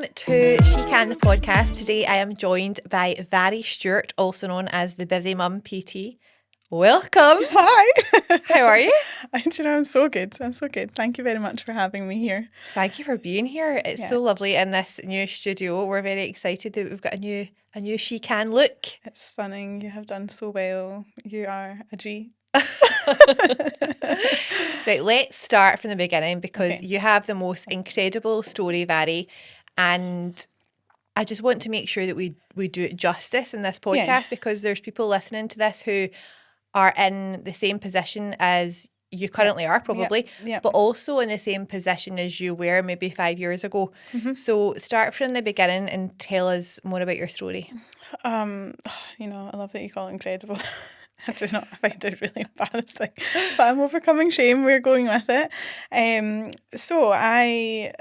to She Can the podcast. Today I am joined by Vari Stewart, also known as the Busy Mum PT. Welcome. Hi. How are you? I'm so good. I'm so good. Thank you very much for having me here. Thank you for being here. It's so lovely in this new studio. We're very excited that we've got a new She Can look. It's stunning. You have done so well. You are a G. Right, let's start from the beginning because you have the most incredible story, Vari, and I just want to make sure that we do it justice in this podcast because there's people listening to this who are in the same position as you currently are probably, but also in the same position as you were maybe 5 years ago. Mm-hmm. So start from the beginning and tell us more about your story. I love that you call it incredible. I do not find it really embarrassing, but I'm overcoming shame. We're going with it. So I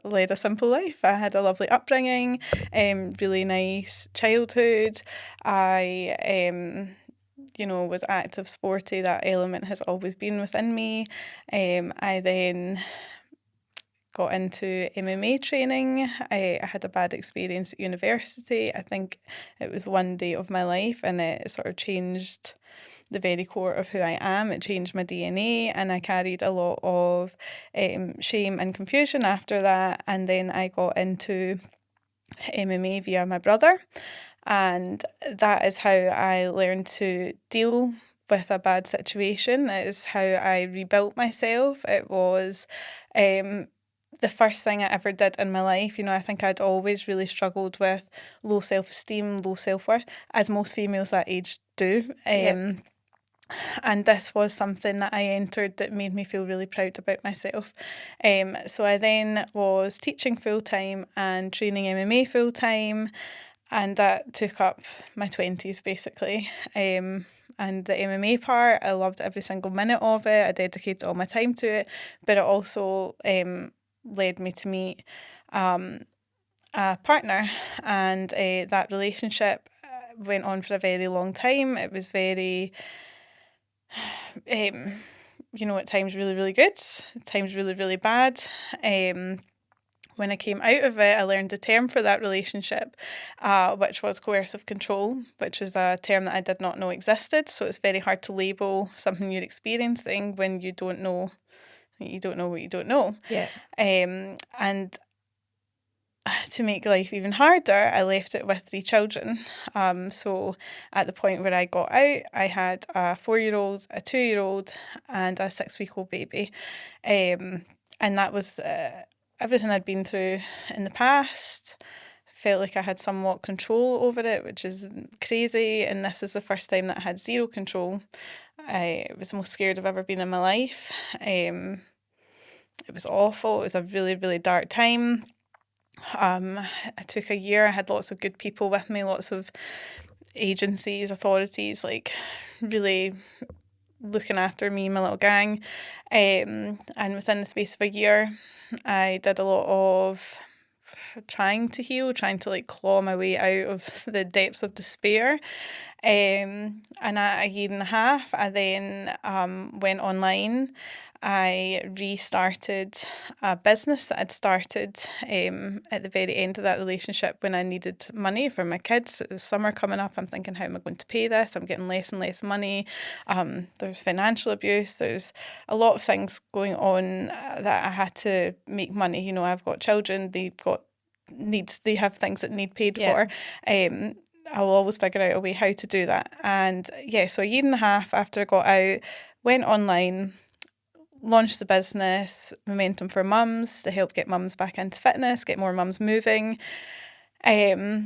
led a simple life. I had a lovely upbringing, really nice childhood. I was active, sporty. That element has always been within me. I then got into MMA training. I had a bad experience at university. I think it was one day of my life and it sort of changed the very core of who I am. It changed my DNA and I carried a lot of shame and confusion after that. And then I got into MMA via my brother. And that is how I learned to deal with a bad situation. It is how I rebuilt myself. It was the first thing I ever did in my life. I think I'd always really struggled with low self-esteem, low self-worth, as most females that age do. And this was something that I entered that made me feel really proud about myself. So I then was teaching full-time and training MMA full-time. And that took up my 20s, basically. And the MMA part, I loved every single minute of it. I dedicated all my time to it. But it also led me to meet a partner. And that relationship went on for a very long time. It was very, at times really, really good. At times really, really bad. When I came out of it, I learned a term for that relationship, which was coercive control, which is a term that I did not know existed. So it's very hard to label something you're experiencing when you don't know what you don't know. Yeah. And to make life even harder, I left it with 3 children. So at the point where I got out, I had a 4-year-old, a 2-year-old, and a 6-week-old baby. And that was everything I'd been through in the past. Felt like I had somewhat control over it, which is crazy. And this is the first time that I had zero control. I was the most scared I've ever been in my life. It was awful. It was a really, really dark time. I took a year. I had lots of good people with me, lots of agencies, authorities, like really looking after me and my little gang. And within the space of a year, I did a lot of trying to heal, trying to claw my way out of the depths of despair. And at a year and a half, I then went online. I restarted a business that I'd started at the very end of that relationship when I needed money for my kids. It was summer coming up. I'm thinking, how am I going to pay this? I'm getting less and less money. There's financial abuse. There's a lot of things going on that I had to make money. I've got children. They've got needs. They have things that need paid for. I'll always figure out a way how to do that. And so a year and a half after I got out, went online, launched the business, Momentum for Mums, to help get mums back into fitness, get more mums moving. So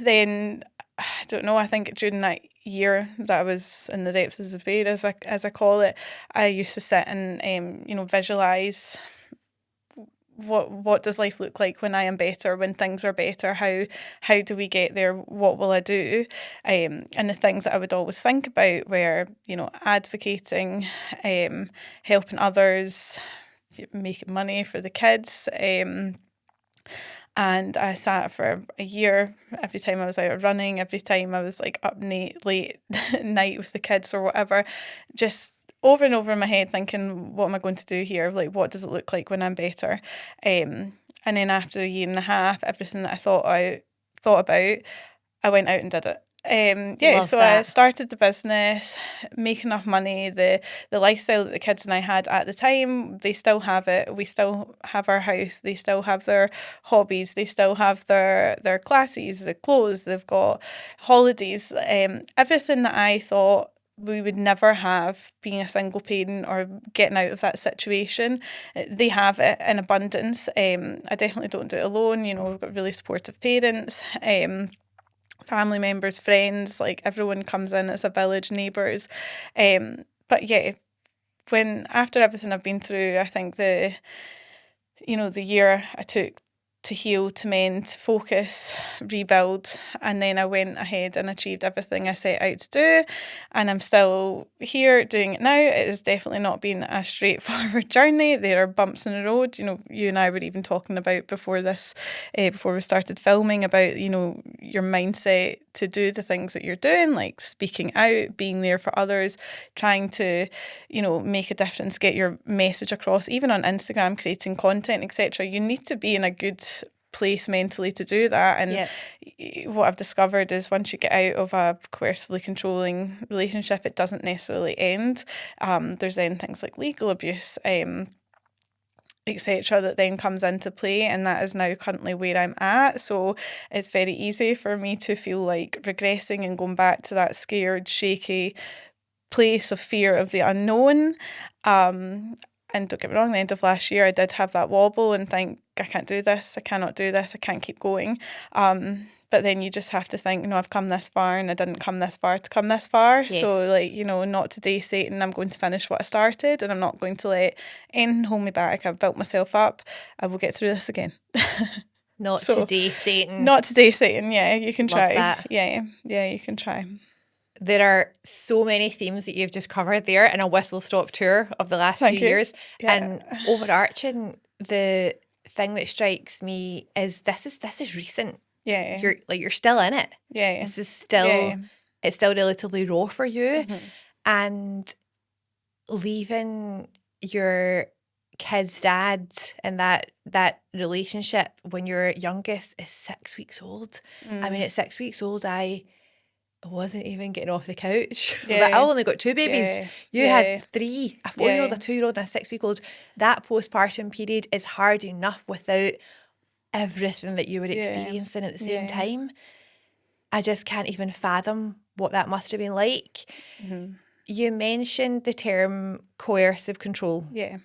then, I don't know, I think during that year that I was in the depths of despair, as I call it, I used to sit and, visualise what does life look like when I am better, when things are better, how do we get there, what will I do? And the things that I would always think about were, advocating, helping others, making money for the kids. And I sat for a year, every time I was out running, every time I was up late night with the kids or whatever, just over and over in my head thinking, what am I going to do here? Like, what does it look like when I'm better? And then after a year and a half, everything that I thought about, I went out and did it. Love so that. I started the business, make enough money. The lifestyle that the kids and I had at the time, they still have it. We still have our house. They still have their hobbies. They still have their classes, the clothes. They've got holidays. Everything that I thought we would never have being a single parent or getting out of that situation, they have it in abundance. I definitely don't do it alone. You know, we've got really supportive parents. Family members, friends, like everyone comes in as a village, neighbours. But yeah, when after everything I've been through, I think the year I took to heal, to mend, to focus, rebuild, and then I went ahead and achieved everything I set out to do, and I'm still here doing it now. It has definitely not been a straightforward journey. There are bumps in the road. You know, you and I were even talking about before we started filming, about, you know, your mindset to do the things that you're doing, like speaking out, being there for others, trying to, you know, make a difference, get your message across, even on Instagram, creating content, etc. You need to be in a good place mentally to do that. And what I've discovered is once you get out of a coercively controlling relationship, it doesn't necessarily end. There's then things like legal abuse, etc., that then comes into play, and that is now currently where I'm at. So it's very easy for me to feel like regressing and going back to that scared, shaky place of fear of the unknown. And don't get me wrong, the end of last year I did have that wobble and think, I can't do this, I cannot do this, I can't keep going. But then you just have to think, no, I've come this far and I didn't come this far to come this far. Yes. So, like, you know, not today, Satan, I'm going to finish what I started, and I'm not going to let anything hold me back. I've built myself up. I will get through this again. Not today, Satan. Not today, Satan. Yeah, you can Love try. that. Yeah, you can try. There are so many themes that you've just covered there in a whistle-stop tour of the last few years. Yeah. And overarching, the thing that strikes me is this is recent. Yeah. You're still in it. Yeah. This is still it's still relatively raw for you. Mm-hmm. And leaving your kid's dad in that relationship when your youngest is 6 weeks old. I mean, at 6 weeks old, I wasn't even getting off the couch. Yeah. Like, I only got 2 babies. You had 3, a 4-year-old, a 2-year-old, and a 6-week-old. That postpartum period is hard enough without everything that you were experiencing at the same time. I just can't even fathom what that must have been like. Mm-hmm. You mentioned the term coercive control. Yeah.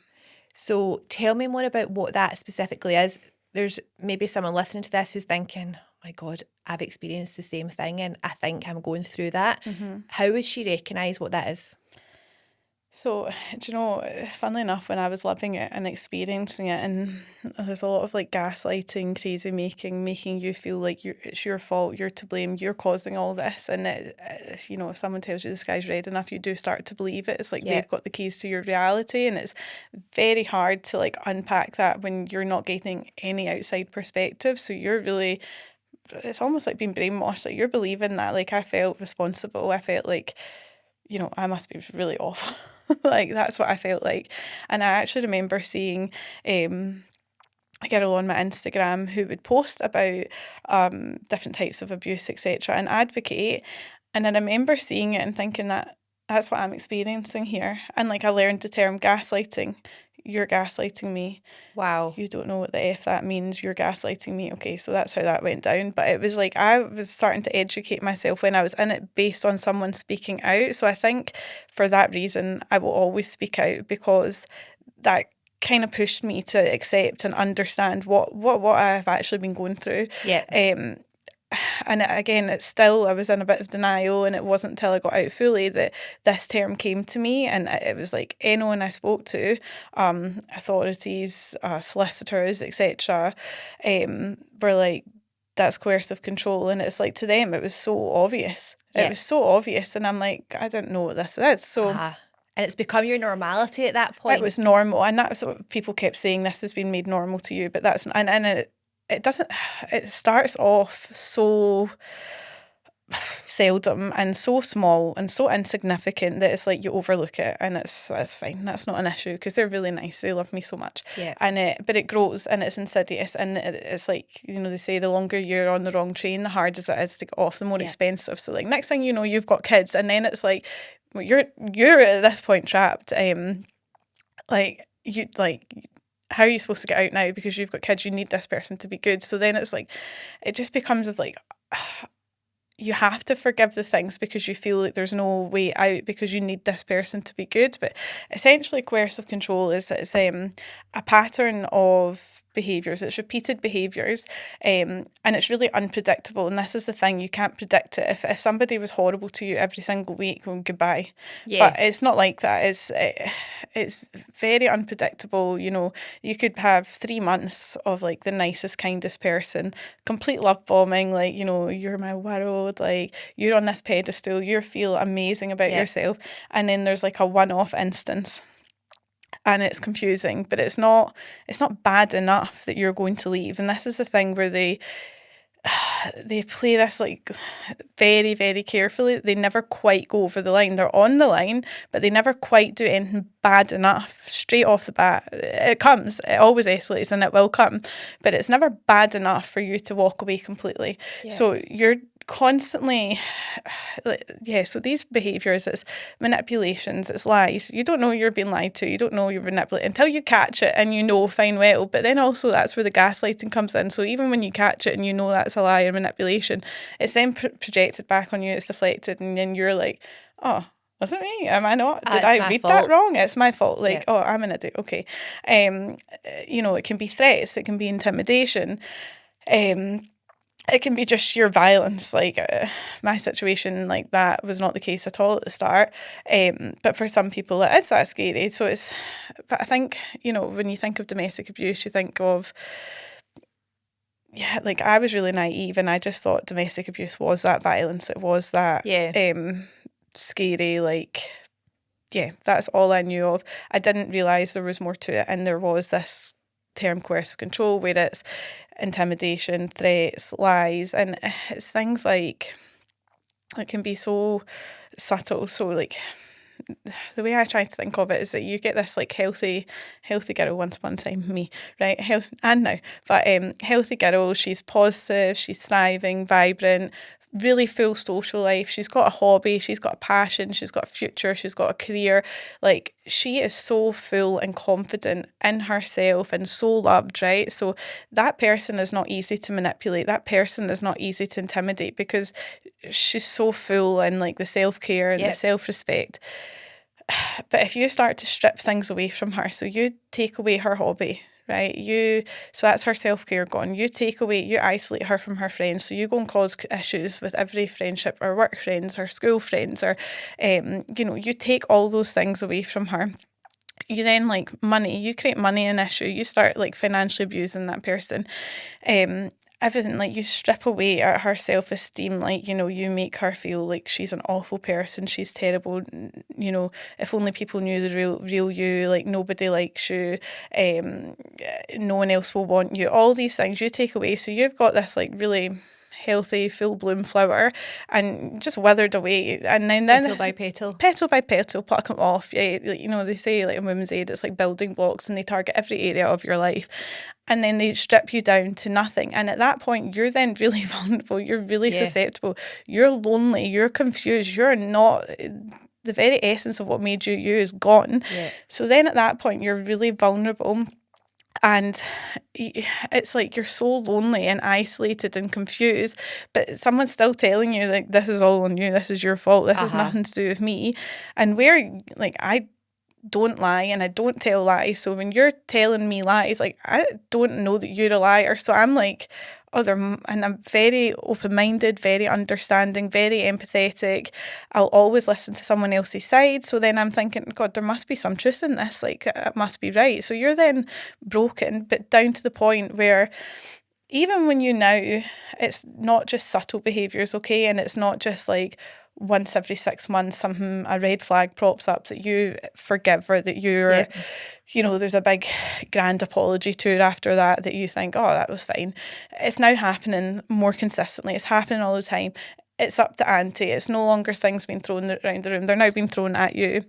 So tell me more about what that specifically is. There's maybe someone listening to this who's thinking, oh my God, I've experienced the same thing and I think I'm going through that. Mm-hmm. How would she recognise what that is? So, do you know, funnily enough, when I was living it and experiencing it, and there's a lot of like gaslighting, crazy making you feel like it's your fault, you're to blame, you're causing all this. And, you know, if someone tells you the sky's red enough, you do start to believe it. It's like they've got the keys to your reality. And it's very hard to like unpack that when you're not getting any outside perspective. So you're really, it's almost like being brainwashed. Like you're believing that. Like I felt responsible. I felt like, you know, I must be really awful. Like, that's what I felt like. And I actually remember seeing a girl on my Instagram who would post about different types of abuse, etc., and advocate. And I remember seeing it and thinking that that's what I'm experiencing here. And, like, I learned the term gaslighting. You're gaslighting me. Wow. You don't know what the F that means. You're gaslighting me. Okay, so that's how that went down. But it was like I was starting to educate myself when I was in it based on someone speaking out. So I think for that reason, I will always speak out, because that kind of pushed me to accept and understand what I've actually been going through. Yeah. And again, it's still, I was in a bit of denial, and it wasn't until I got out fully that this term came to me. And it was like anyone I spoke to, authorities, solicitors, etc., were like, that's coercive control. And it's like, to them, it was so obvious. Yeah. It was so obvious. And I'm like, I didn't know what this is. So. And it's become your normality at that point. It was normal. And that's what people kept saying, this has been made normal to you. But that's, and it doesn't, it starts off so seldom and so small and so insignificant that it's like you overlook it, and that's fine. That's not an issue because they're really nice. They love me so much. Yeah. But it grows and it's insidious, and it's like, you know, they say the longer you're on the wrong train, the harder it is to get off, the more expensive. So like next thing you know, you've got kids, and then it's like, well, you're at this point trapped. How are you supposed to get out now because you've got kids? You need this person to be good. So then it's like, it just becomes like, you have to forgive the things because you feel like there's no way out because you need this person to be good. But essentially coercive control is a pattern of behaviours. It's repeated behaviours, and it's really unpredictable. And this is the thing, you can't predict it. If somebody was horrible to you every single week, well, goodbye. Yeah. But it's not like that. It's very unpredictable. You know, you could have 3 months of like the nicest, kindest person, complete love bombing, like, you know, you're my world, like you're on this pedestal, you feel amazing about yourself, and then there's like a one-off instance. And it's confusing, but it's not bad enough that you're going to leave. And this is the thing where they play this like very, very carefully. They never quite go over the line. They're on the line, but they never quite do anything bad enough straight off the bat. It always escalates, and it will come, but it's never bad enough for you to walk away completely. Yeah. So you're constantly, so these behaviours, it's manipulations, it's lies. You don't know you're being lied to, you don't know you're manipulated until you catch it and you know fine well. But then also that's where the gaslighting comes in. So even when you catch it and you know that's a lie or manipulation, it's then projected back on you, it's deflected, and then you're like, oh, was it me? Am I not? Did I read that wrong? It's my fault. Like, oh, I'm an idiot. Okay. You know, it can be threats, it can be intimidation, it can be just sheer violence. Like my situation, like that was not the case at all at the start. But for some people it is that scary. But I think, you know, when you think of domestic abuse, you think of, like I was really naive and I just thought domestic abuse was that violence. It was that scary, like, that's all I knew of. I didn't realise there was more to it, and there was this term coercive control where it's intimidation, threats, lies, and it's things like, it can be so subtle. So like the way I try to think of it is that you get this like healthy girl, once upon a time, me, right? And now, but healthy girl, she's positive, she's thriving, vibrant, really full social life. She's got a hobby, she's got a passion, she's got a future, she's got a career. Like she is so full and confident in herself and so loved, right? So that person is not easy to manipulate. That person is not easy to intimidate because she's so full in like the self-care and the self-respect. But if you start to strip things away from her, so you take away her hobby, right? So that's her self-care gone. You isolate her from her friends. So you go and cause issues with every friendship, or work friends, or school friends, or, you take all those things away from her. You then like money, you create money an issue. You start like financially abusing that person. Everything, like you strip away at her self-esteem, like, you know, you make her feel like she's an awful person, she's terrible, you know, if only people knew the real you, like nobody likes you, no one else will want you, all these things you take away. So you've got this like really healthy, full bloom flower and just withered away, and then petal by petal, pluck them off. You know, they say like in Women's Aid, it's like building blocks and they target every area of your life, and then they strip you down to nothing. And at that point you're then really vulnerable, you're really susceptible, you're lonely, you're confused, you're not, the very essence of what made you you is gone. So then at that point you're really vulnerable. And it's like you're so lonely and isolated and confused, but someone's still telling you like, this is all on you, this is your fault, this has nothing to do with me. And where like I don't lie and I don't tell lies, so when you're telling me lies, like I don't know that you're a liar. So I'm like, and I'm very open-minded, very understanding, very empathetic. I'll always listen to someone else's side. So then I'm thinking, God, there must be some truth in this. Like, it must be right. So you're then broken, but down to the point where even when you know it's not just subtle behaviours, okay, and it's not just like once every 6 months a red flag props up that you forgive, or that you're, you know, there's a big grand apology tour after that you think, oh, that was fine. It's now happening more consistently. It's happening all the time. it's up to ante. It's no longer things being thrown around the room. They're now being thrown at you.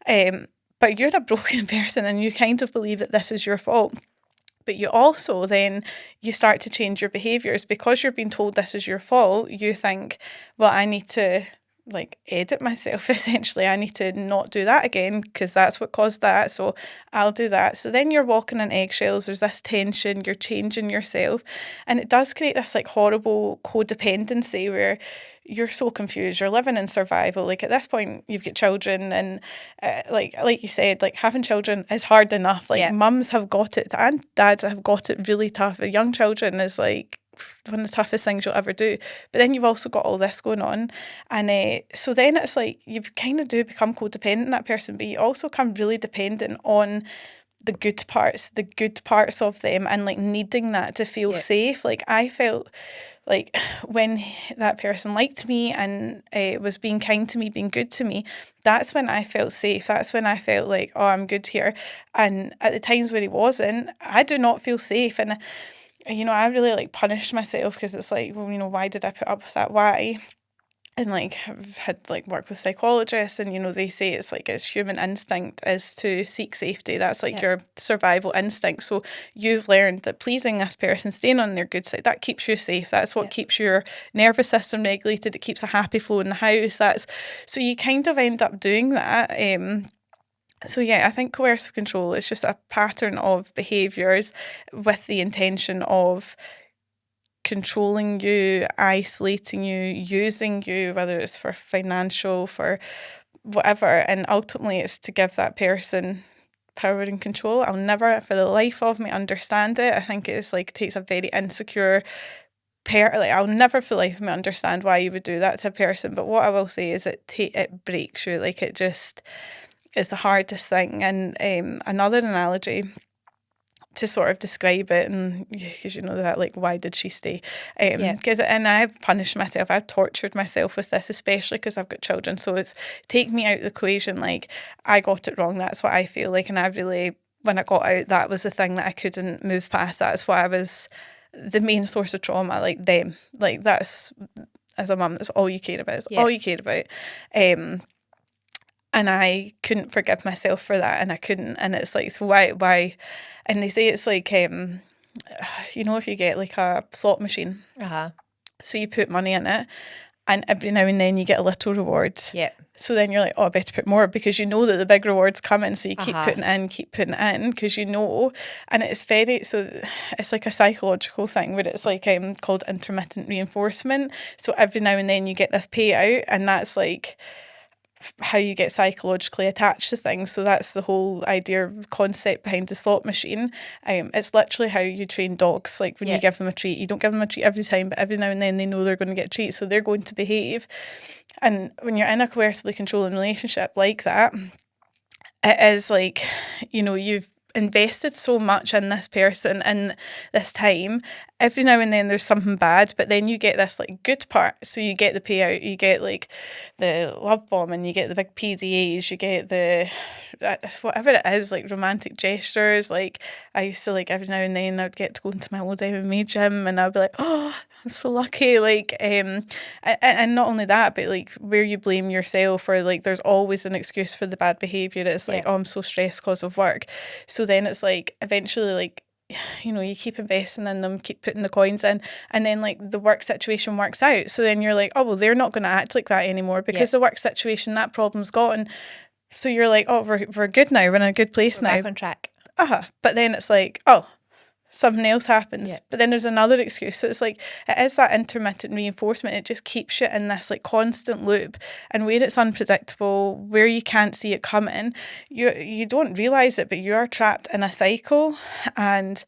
But you're a broken person and you kind of believe that this is your fault. But you also then, you start to change your behaviours. Because you're being told this is your fault, you think, well, I need to like edit myself, essentially. I need to not do that again because that's what caused that, so I'll do that. So then you're walking on eggshells, there's this tension, you're changing yourself, and it does create this like horrible codependency where you're so confused, you're living in survival. Like at this point you've got children, and like you said, like having children is hard enough. Like mums have got it and dads have got it really tough. Young children is like one of the toughest things you'll ever do. But then you've also got all this going on, and so then it's like you kind of do become codependent on that person, but you also become really dependent on the good parts of them, and like needing that to feel safe. Like I felt like when that person liked me and was being kind to me, being good to me, that's when I felt safe. That's when I felt like, oh, I'm good here. And at the times where he wasn't, I do not feel safe. And you know, I really like punished myself because it's like, well, you know, why did I put up with that? Why? And like I've had like work with psychologists, and you know, they say it's like it's human instinct is to seek safety. That's like your survival instinct. So you've learned that pleasing this person, staying on their good side, that keeps you safe. That's what keeps your nervous system regulated. It keeps a happy flow in the house. So you kind of end up doing that. So yeah, I think coercive control is just a pattern of behaviours with the intention of controlling you, isolating you, using you, whether it's for financial, for whatever, and ultimately it's to give that person power and control. I'll never for the life of me understand it. I think it's like takes a very insecure I'll never for the life of me understand why you would do that to a person, but what I will say is it breaks you. Like it just is the hardest thing. And another analogy to sort of describe it, and because you know that, like, why did she stay? And I've punished myself, I've tortured myself with this, especially because I've got children. So it's take me out of the equation. Like I got it wrong. That's what I feel like, and I really, when I got out, that was the thing that I couldn't move past. That's why I was the main source of trauma. Like them, like that's as a mum, that's all you care about. It's all you care about. And I couldn't forgive myself for that, and I couldn't. And it's like, so why? And they say it's like, you know, if you get like a slot machine, so you put money in it, and every now and then you get a little reward. So then you're like, oh, I better put more, because you know that the big reward's coming. So you keep putting in, because you know. And it's it's like a psychological thing where it's like called intermittent reinforcement. So every now and then you get this payout, and that's like how you get psychologically attached to things. So that's the whole idea, concept behind the slot machine. It's literally how you train dogs. Like when you give them a treat, you don't give them a treat every time, but every now and then they know they're going to get a treat, so they're going to behave. And when you're in a coercively controlling relationship like that, it is like, you know, you've invested so much in this person in this time. Every now and then there's something bad, but then you get this like good part. So you get the payout, you get like the love bomb, and you get the big PDAs, you get the whatever it is, like romantic gestures. Like I used to, like, every now and then I'd get to go into my old MMA gym, and I'd be like, oh, I'm so lucky. Like and not only that, but like where you blame yourself, or like there's always an excuse for the bad behaviour. It's like, oh, I'm so stressed because of work. So then it's like eventually, like, you know, you keep investing in them, keep putting the coins in, and then like the work situation works out. So then you're like, oh, well, they're not going to act like that anymore, because the work situation, that problem's gone. So you're like, oh, we're good now, we're in a good place now. Back on track. But then it's like, oh, something else happens, but then there's another excuse. So it's like, it is that intermittent reinforcement. It just keeps you in this like constant loop, and where it's unpredictable, where you can't see it coming, you don't realise it, but you are trapped in a cycle. And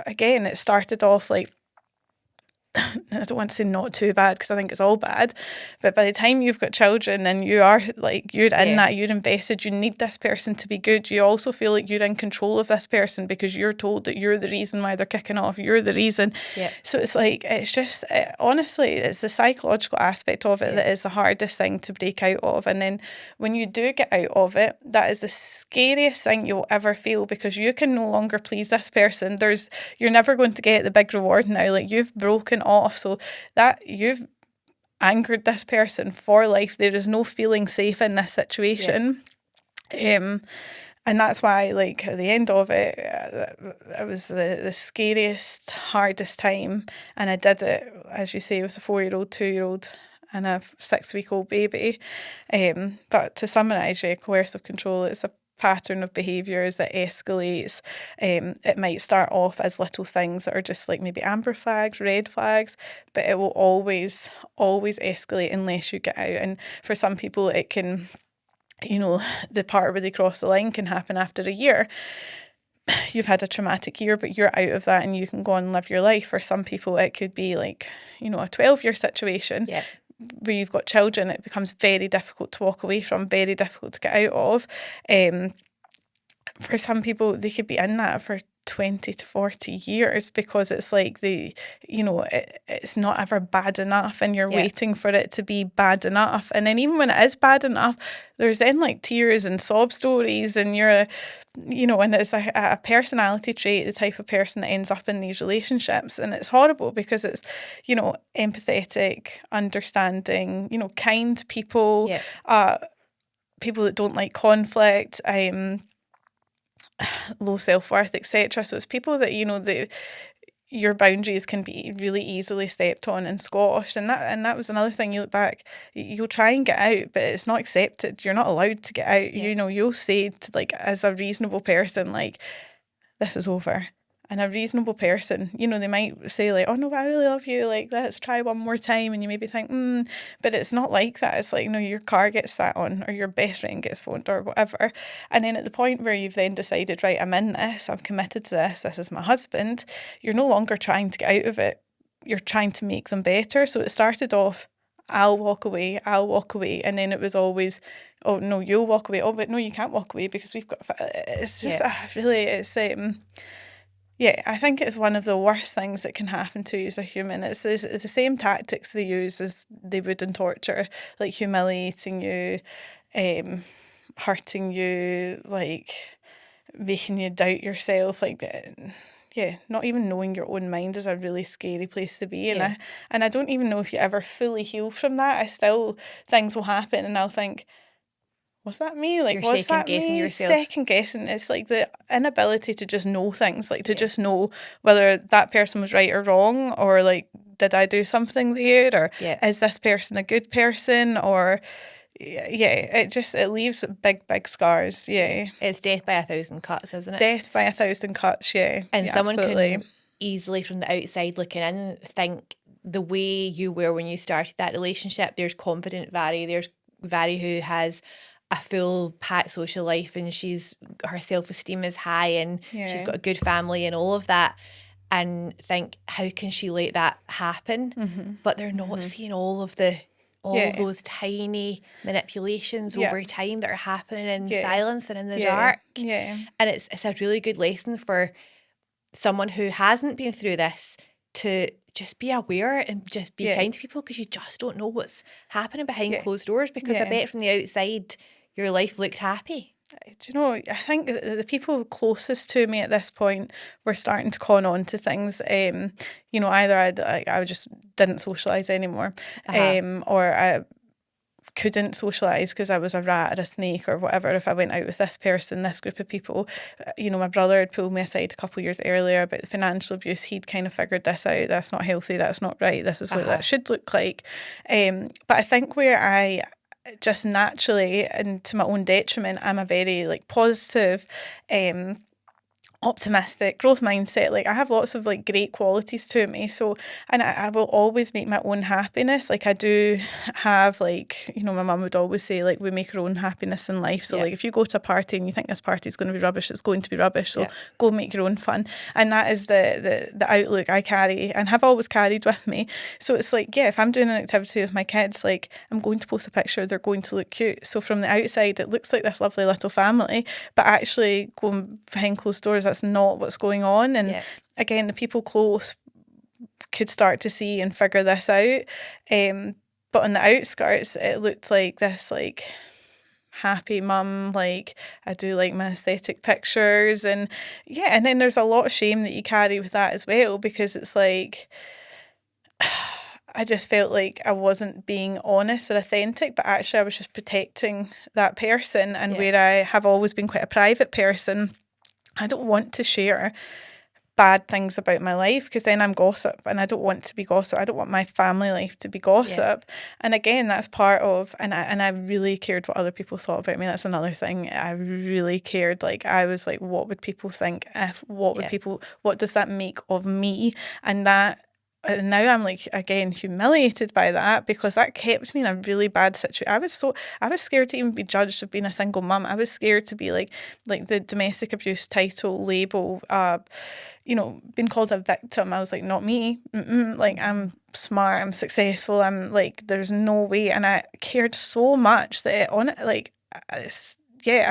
again, it started off like, I don't want to say not too bad, because I think it's all bad, but by the time you've got children and you are like, you're in that, you're invested, you need this person to be good, you also feel like you're in control of this person because you're told that you're the reason why they're kicking off, you're the reason. So it's like, it's just honestly, it's the psychological aspect of it that is the hardest thing to break out of. And then when you do get out of it, that is the scariest thing you'll ever feel, because you can no longer please this person. You're never going to get the big reward now. Like, you've broken switching off. So that you've anchored this person for life. There is no feeling safe in this situation. And that's why, like, at the end of it, it was the scariest, hardest time. And I did it, as you say, with a 4-year-old, 2-year-old and a 6-week-old baby. But to summarise, coercive control, it's a pattern of behaviours that escalates. It might start off as little things that are just like maybe amber flags, red flags, but it will always escalate unless you get out. And for some people, it can... the part where they cross the line can happen after a year. You've had a traumatic year, but you're out of that and you can go on and live your life. For some people, it could be like, a 12-year situation where you've got children. It becomes very difficult to walk away from, very difficult to get out of. For some people, they could be in that for 20 to 40 years because it's like it's not ever bad enough and you're waiting for it to be bad enough. And then even when it is bad enough, there's then like tears and sob stories and you're, and it's a personality trait, the type of person that ends up in these relationships. And it's horrible because it's, empathetic, understanding, kind people, people that don't like conflict, low self-worth, etc. So it's people that your boundaries can be really easily stepped on and squashed, and that was another thing. You look back, you'll try and get out, but it's not accepted. You're not allowed to get out. You'll say to, like, as a reasonable person, like, this is over. And a reasonable person, they might say like, oh no, but I really love you, like, let's try one more time. And you maybe think, but it's not like that. It's like, no, your car gets sat on or your best friend gets phoned or whatever. And then at the point where you've then decided, right, I'm in this, I'm committed to this is my husband, you're no longer trying to get out of it. You're trying to make them better. So it started off, I'll walk away. And then it was always, oh no, you'll walk away. Oh, but no, you can't walk away because we've got, it's just really, it's, I think it's one of the worst things that can happen to you as a human. It's the same tactics they use as they would in torture, like humiliating you, hurting you, like making you doubt yourself, like not even knowing your own mind is a really scary place to be. And I don't even know if you ever fully heal from that. Things will happen and I'll think, was that me? Like, You're was that me? Yourself. Second guessing. It's like the inability to just know things, like to just know whether that person was right or wrong, or like, did I do something there, or is this person a good person, or it leaves big scars. It's death by 1,000 cuts, isn't it? Death by 1,000 cuts. And someone absolutely. Can easily from the outside looking in think the way you were when you started that relationship. There's confident Vari. There's Vari who has a full packed social life and her self-esteem is high and she's got a good family and all of that, and think, how can she let that happen? Mm-hmm. But they're not seeing all of those tiny manipulations over time that are happening in silence and in the dark. And it's a really good lesson for someone who hasn't been through this to just be aware and just be kind to people, because you just don't know what's happening behind closed doors, because I bet from the outside your life looked happy. Do you know, I think the people closest to me at this point were starting to con on to things. Either I just didn't socialise anymore, or I couldn't socialise because I was a rat or a snake or whatever. If I went out with this person, this group of people, my brother had pulled me aside a couple of years earlier about the financial abuse. He'd kind of figured this out. That's not healthy. That's not right. This is what that should look like. But I think where I just naturally, and to my own detriment, I'm a very like positive, optimistic, growth mindset. Like, I have lots of like great qualities to me. So, and I will always make my own happiness. Like, I do have, like, my mum would always say, like, we make our own happiness in life. So like, if you go to a party and you think this party is going to be rubbish, it's going to be rubbish. So go make your own fun. And that is the outlook I carry and have always carried with me. So it's like, if I'm doing an activity with my kids, like, I'm going to post a picture, they're going to look cute. So from the outside, it looks like this lovely little family, but actually going behind closed doors, that's not what's going on. And again, the people close could start to see and figure this out. But on the outskirts, it looked like this, like, happy mum, like, I do like my aesthetic pictures, and and then there's a lot of shame that you carry with that as well, because it's like, I just felt like I wasn't being honest or authentic, but actually I was just protecting that person. And where I have always been quite a private person, I don't want to share bad things about my life, because then I'm gossip, and I don't want to be gossip. I don't want my family life to be gossip. And again, that's part of, and I really cared what other people thought about me. That's another thing. I really cared. Like, I was like, what would people think? What does that make of me? And now I'm like, again, humiliated by that, because that kept me in a really bad situation. I was scared to even be judged of being a single mum. I was scared to be like the domestic abuse title label, being called a victim. I was like, not me. Like, I'm smart, I'm successful, I'm like, there's no way. And I cared so much that I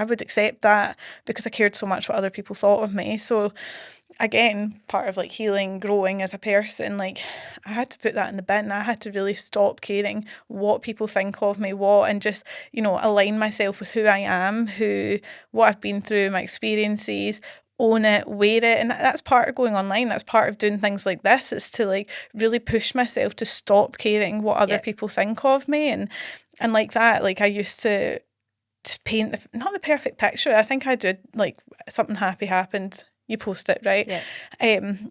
would accept that, because I cared so much what other people thought of me. So again, part of like healing, growing as a person, like, I had to put that in the bin. I had to really stop caring what people think of me, and just, align myself with who I am, what I've been through, my experiences, own it, wear it. And that's part of going online. That's part of doing things like this, is to like really push myself to stop caring what other people think of me. And like that, like, I used to just paint not the perfect picture. I think I did, like, something happy happened, you post it, right?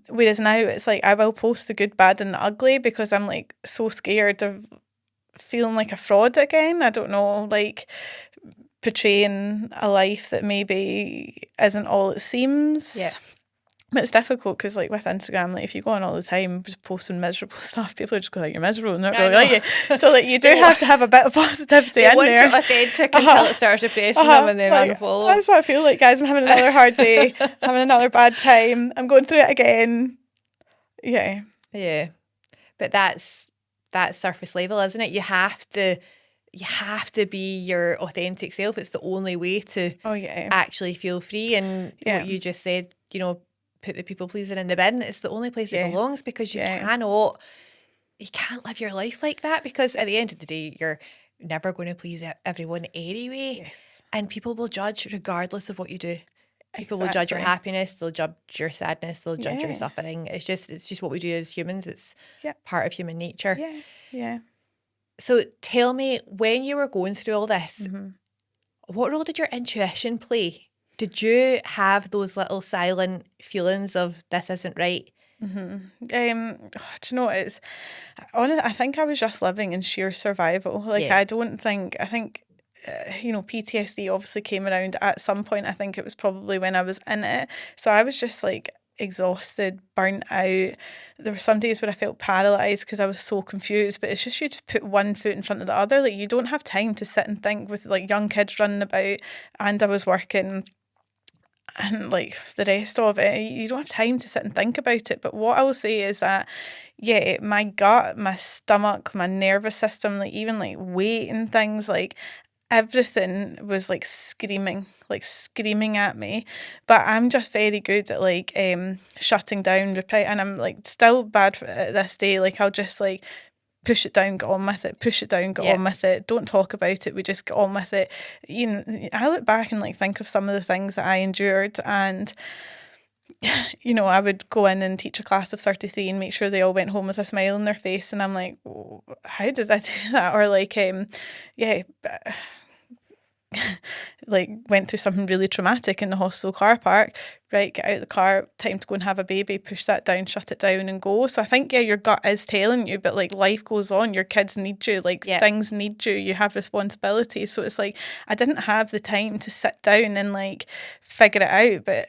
Whereas now it's like, I will post the good, bad and the ugly, because I'm like so scared of feeling like a fraud again. I don't know, like, portraying a life that maybe isn't all it seems. But it's difficult, because like with Instagram, like, if you go on all the time just posting miserable stuff, people are just going, like, you're miserable and not really like you. So like, you do have to have a bit of positivity in there. They want it authentic until it starts depressing them, and then like, unfollow. That's what I feel like, guys. I'm having another hard day, having another bad time, I'm going through it again. Yeah. But that's surface level, isn't it? You have to be your authentic self. It's the only way to actually feel free. And what you just said, put the people pleasing in the bin. It's the only place it belongs, because you can't live your life like that, because at the end of the day, you're never going to please everyone anyway. And people will judge regardless of what you do. People will judge your happiness, they'll judge your sadness, they'll judge your suffering. It's just what we do as humans. It's part of human nature. So tell me, when you were going through all this, what role did your intuition play? Did you have those little silent feelings of, this isn't right? Do you know, I think I was just living in sheer survival. Like, I think PTSD obviously came around at some point. I think it was probably when I was in it. So I was just like exhausted, burnt out. There were some days where I felt paralysed because I was so confused, but it's just, you just put one foot in front of the other. Like, you don't have time to sit and think, with like young kids running about, and I was working, and like the rest of it, you don't have time to sit and think about it. But what I will say is that, my gut, my stomach, my nervous system, like even like weight and things, like everything was like screaming at me. But I'm just very good at like shutting down, and I'm like still bad for it at this day. Like, I'll just like push it down, get on with it, push it down, get on with it, don't talk about it, we just get on with it. I look back and like think of some of the things that I endured, and I would go in and teach a class of 33 and make sure they all went home with a smile on their face, and I'm like, how did I do that? Or like like went through something really traumatic in the hostel car park, right, get out of the car, time to go and have a baby, push that down, shut it down and go. So I think, your gut is telling you, but like life goes on, your kids need you, like things need you, you have responsibility. So it's like, I didn't have the time to sit down and like figure it out. But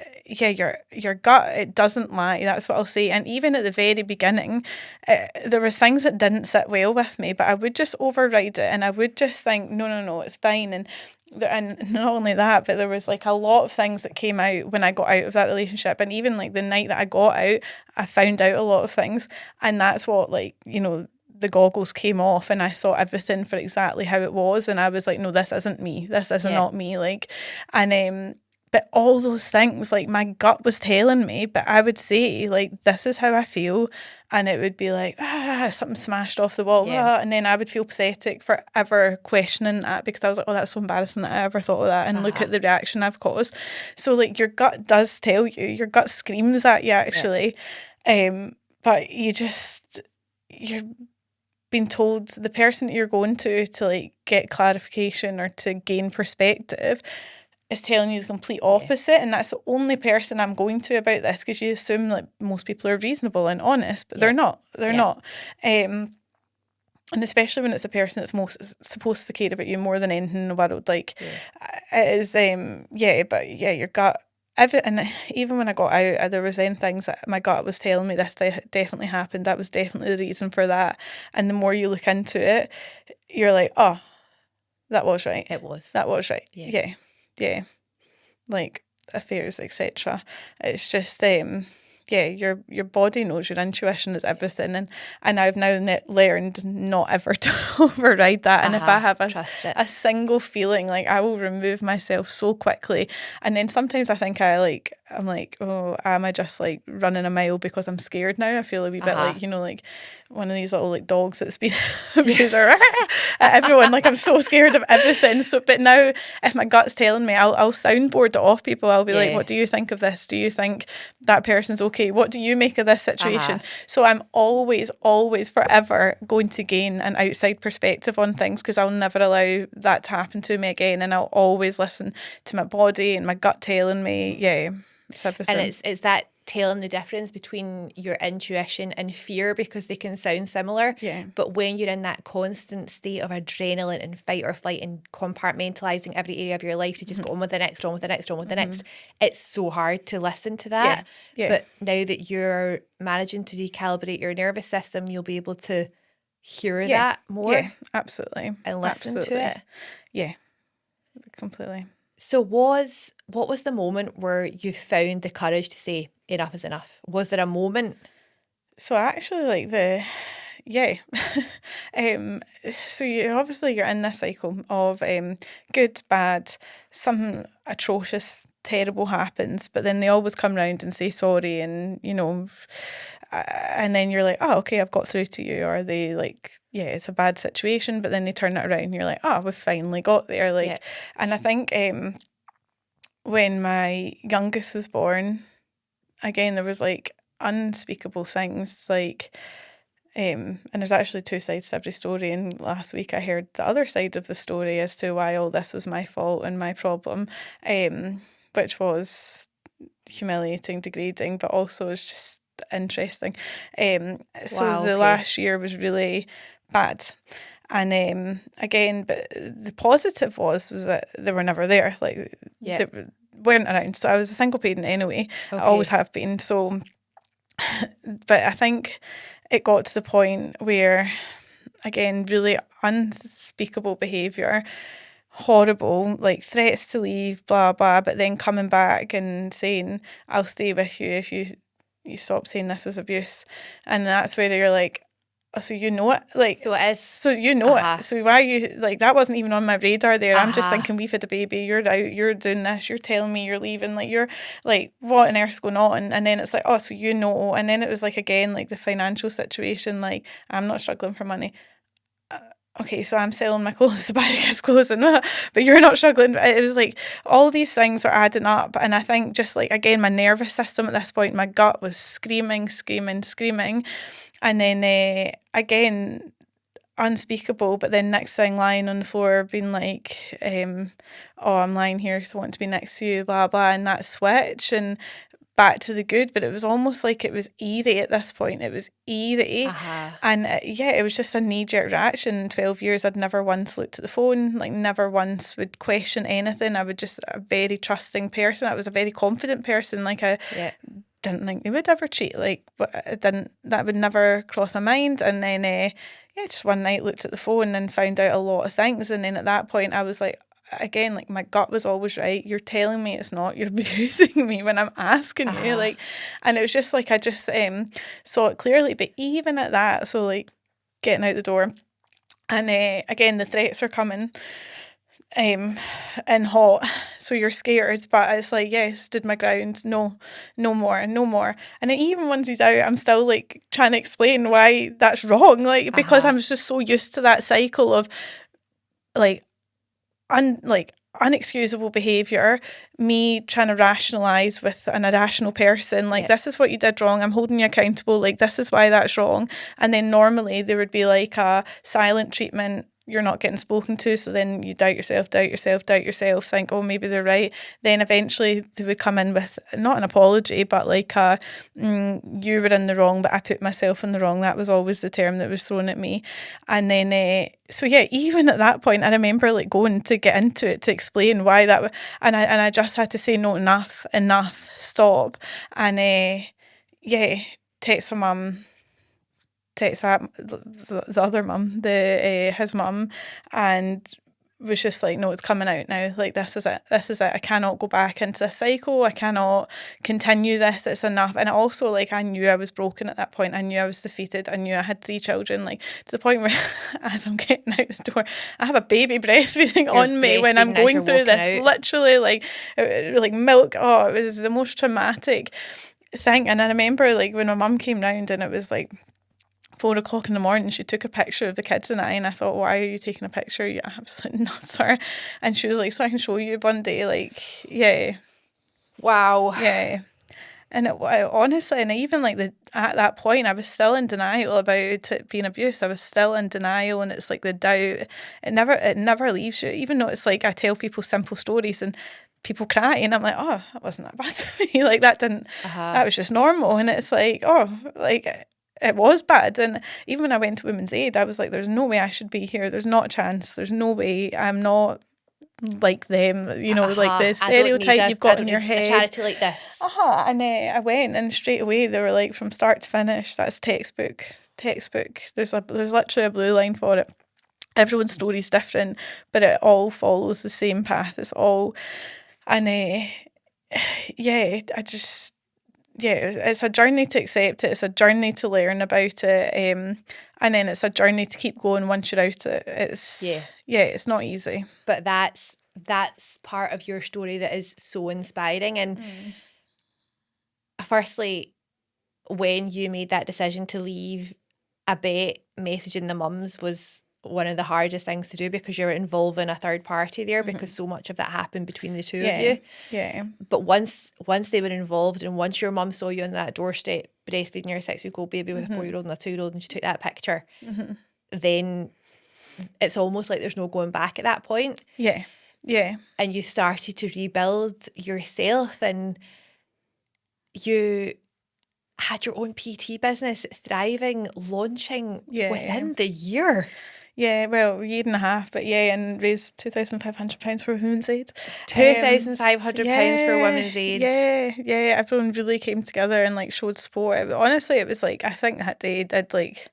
your gut, it doesn't lie, that's what I'll say. And even at the very beginning, there were things that didn't sit well with me, but I would just override it, and I would just think, no, it's fine. And not only that, but there was like a lot of things that came out when I got out of that relationship. And even like the night that I got out, I found out a lot of things. And that's what, like, the goggles came off and I saw everything for exactly how it was. And I was like, no, this isn't me. This is not me. Like, and but all those things, like, my gut was telling me, but I would say, like, this is how I feel. And it would be like, something smashed off the wall. And then I would feel pathetic for ever questioning that, because I was like, oh, that's so embarrassing that I ever thought of that. And look at the reaction I've caused. So, like, your gut does tell you. Your gut screams at you, actually. But you just, you're being told the person that you're going to like get clarification or to gain perspective is telling you the complete opposite, and that's the only person I'm going to about this, because you assume like most people are reasonable and honest, but they're not. They're not. And especially when it's a person that's most supposed to care about you more than anything in the world, like it is. But your gut. And even when I got out, there was then things that my gut was telling me this definitely happened. That was definitely the reason for that. And the more you look into it, you're like, oh, that was right. That was right. Yeah. Like affairs, etc. It's just your body knows, your intuition is everything, and I've now learned not ever to override that. And if I have a single feeling, like I will remove myself so quickly. And then sometimes I think I'm like, oh, am I just like running a mile because I'm scared now? I feel a wee bit like, like one of these little like dogs that's been abused at everyone. Like I'm so scared of everything. So, but now if my gut's telling me, I'll soundboard it off people. I'll be like, what do you think of this? Do you think that person's okay? What do you make of this situation? So I'm always, forever going to gain an outside perspective on things, because I'll never allow that to happen to me again. And I'll always listen to my body and my gut telling me, it's everything. And it's that telling the difference between your intuition and fear, because they can sound similar. But when you're in that constant state of adrenaline and fight or flight and compartmentalizing every area of your life to just go on with the next, on with the next, on with the next, it's so hard to listen to that. But now that you're managing to recalibrate your nervous system, you'll be able to hear that more. Absolutely. And listen to it. Yeah, completely. So what was the moment where you found the courage to say enough is enough? Was there a moment? So actually so you're in this cycle of good, bad, something atrocious, terrible happens, but then they always come round and say sorry, and and then you're like, oh, okay, I've got through to you. Or they like, it's a bad situation, but then they turn it around and you're like, oh, we've finally got there. Like, and I think when my youngest was born, again, there was like unspeakable things, like, and there's actually two sides to every story. And last week I heard the other side of the story as to why all this was my fault and my problem, which was humiliating, degrading, but also it's just interesting. Last year was really bad. And again, but the positive was that they were never there. Like they weren't around. So I was a single parent anyway. I always have been. So, but I think it got to the point where, again, really unspeakable behaviour, horrible, like threats to leave, blah blah, but then coming back and saying, I'll stay with you if you stop saying this was abuse. And that's where you're like, oh, so you know it, like, so it is, so you know it, so why are you like, that wasn't even on my radar there. I'm just thinking, we've had a baby, you're out, you're doing this, you're telling me you're leaving, like, you're like, what on earth's going on? And then it's like, oh, so you know. And then it was like, again, like the financial situation, like, I'm not struggling for money. Okay, so I'm selling my clothes to buy kids' clothes, and but you're not struggling. It was like all these things were adding up, and I think just like, again, my nervous system at this point, my gut was screaming, and then again, unspeakable. But then next thing, lying on the floor, being like, "Oh, I'm lying here because I want to be next to you," blah blah, and that switch and back to the good. But it was almost like it was eerie at this point. It was eerie. And it was just a knee-jerk reaction. In 12 years, I'd never once looked at the phone, like never once would question anything. I would just, a very trusting person. I was a very confident person. Like, I didn't think they would ever cheat. Like, but that would never cross my mind. And then just one night looked at the phone and found out a lot of things. And then at that point I was like, again, like, my gut was always right. You're telling me it's not. You're abusing me when I'm asking you. Like, and it was just like, I just saw it clearly. But even at that, so like getting out the door, and again, the threats are coming, and hot. So you're scared, but it's like, yes, stood my ground. No more. And even once he's out, I'm still like trying to explain why that's wrong. Like, because I'm just so used to that cycle of like, unexcusable behaviour, me trying to rationalise with an irrational person, like, this is what you did wrong, I'm holding you accountable, like, this is why that's wrong. And then normally there would be like a silent treatment, you're not getting spoken to, so then you doubt yourself, think, oh, maybe they're right. Then eventually they would come in with not an apology, but like you were in the wrong, but I put myself in the wrong. That was always the term that was thrown at me. And then so yeah, even at that point, I remember like going to get into it to explain why that and I just had to say, no, enough, stop. And text my mum, text that the other mum, his mum, and was just like, no, it's coming out now. Like, this is it. I cannot go back into this cycle. I cannot continue this. It's enough. And also, like, I knew I was broken at that point. I knew I was defeated. I knew I had 3 children. Like, to the point where, as I'm getting out the door, I have a baby breastfeeding on me when I'm going through this. Out. Literally, like milk. Oh, it was the most traumatic thing. And I remember, like, when my mum came round and it was like 4 o'clock in the morning, she took a picture of the kids and I thought, why are you taking a picture? You absolute nutser. And she was like, so I can show you one day. Like, yeah. Wow. Yeah. And honestly, and even like at that point, I was still in denial about it being abuse. I was still in denial, and it's like the doubt. It never leaves you. Even though it's like I tell people simple stories and people cry, and I'm like, oh, that wasn't that bad to me. Like, that didn't. That was just normal. And it's like, oh, like. It was bad. And even when I went to Women's Aid, I was like, there's no way I should be here. There's not a chance. There's no way. I'm not like them, like the stereotype you've got in your head. A charity like this. And I went, and straight away they were like, from start to finish, that's textbook. There's literally a blue line for it. Everyone's story's different, but it all follows the same path. It's all, and it's a journey to accept it. It's a journey to learn about it, and then it's a journey to keep going once you're out it. It's not easy. But that's part of your story that is so inspiring. And firstly, when you made that decision to leave, I bet messaging the mums was one of the hardest things to do, because you're involving a third party there, because so much of that happened between the two of you. Yeah. But once they were involved, and once your mum saw you on that doorstep breastfeeding your 6-week-old baby with a 4-year-old and a 2-year-old, and she took that picture, then it's almost like there's no going back at that point. Yeah. And you started to rebuild yourself, and you had your own PT business thriving, launching within the year. Yeah, well, 1.5 years, but and raised £2,500 for Women's Aid. £2,500 for Women's Aid. Yeah, everyone really came together and like showed support. Honestly, it was like, I think that day did like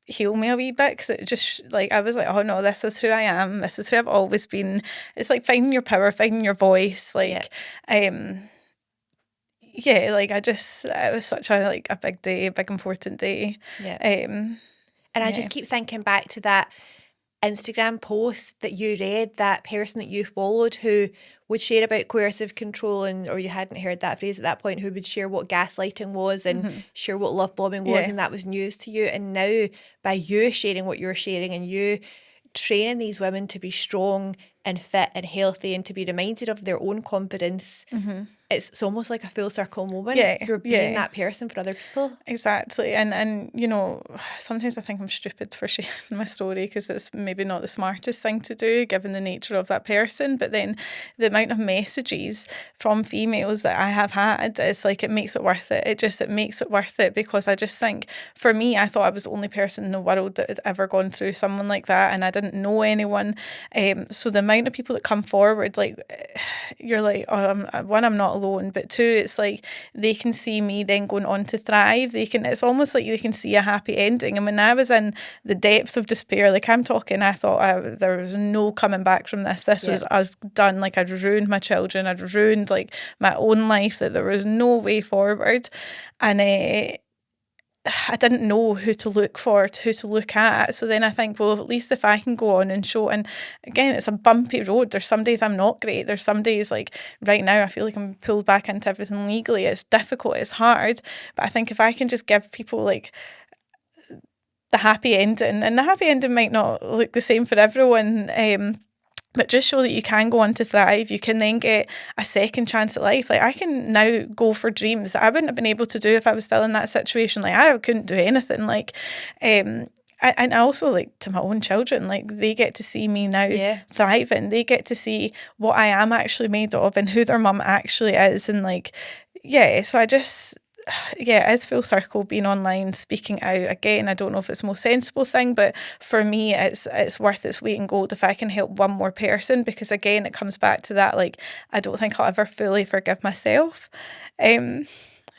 heal me a wee bit, because it just like, I was like, oh no, this is who I am. This is who I've always been. It's like finding your power, finding your voice. Like, like it was such a big day, a big important day. And I just keep thinking back to that Instagram post that you read, that person that you followed who would share about coercive control, or you hadn't heard that phrase at that point, who would share what gaslighting was and share what love bombing was, and that was news to you. And now, by you sharing what you're sharing and you training these women to be strong and fit and healthy and to be reminded of their own confidence, it's almost like a full circle moment. You're being that person for other people. Exactly. And sometimes I think I'm stupid for sharing my story, because it's maybe not the smartest thing to do given the nature of that person, but then the amount of messages from females that I have had, it's like, it makes it worth it. It makes it worth it, because I just think, for me, I thought I was the only person in the world that had ever gone through someone like that, and I didn't know anyone. So the amount of people that come forward, like, you're like, one, I'm not alone, but two, it's like they can see me then going on to thrive. It's almost like they can see a happy ending. And when I was in the depth of despair, like I'm talking, I thought there was no coming back from this. This was us done. Like, I'd ruined my children, I'd ruined like my own life, that there was no way forward. And I didn't know who to look for, who to look at. So then I think, well, at least if I can go on and show, and again, it's a bumpy road. There's some days I'm not great. There's some days, like right now, I feel like I'm pulled back into everything legally. It's difficult, it's hard. But I think if I can just give people like the happy ending, and the happy ending might not look the same for everyone, but just show that you can go on to thrive. You can then get a second chance at life. Like, I can now go for dreams that I wouldn't have been able to do if I was still in that situation. Like, I couldn't do anything. Like, and I also, like, to my own children, like, they get to see me now thriving. They get to see what I am actually made of and who their mum actually is. And, like, so I just, it is full circle being online, speaking out. Again, I don't know if it's the most sensible thing, but for me, it's worth its weight in gold if I can help one more person, because again, it comes back to that, like, I don't think I'll ever fully forgive myself.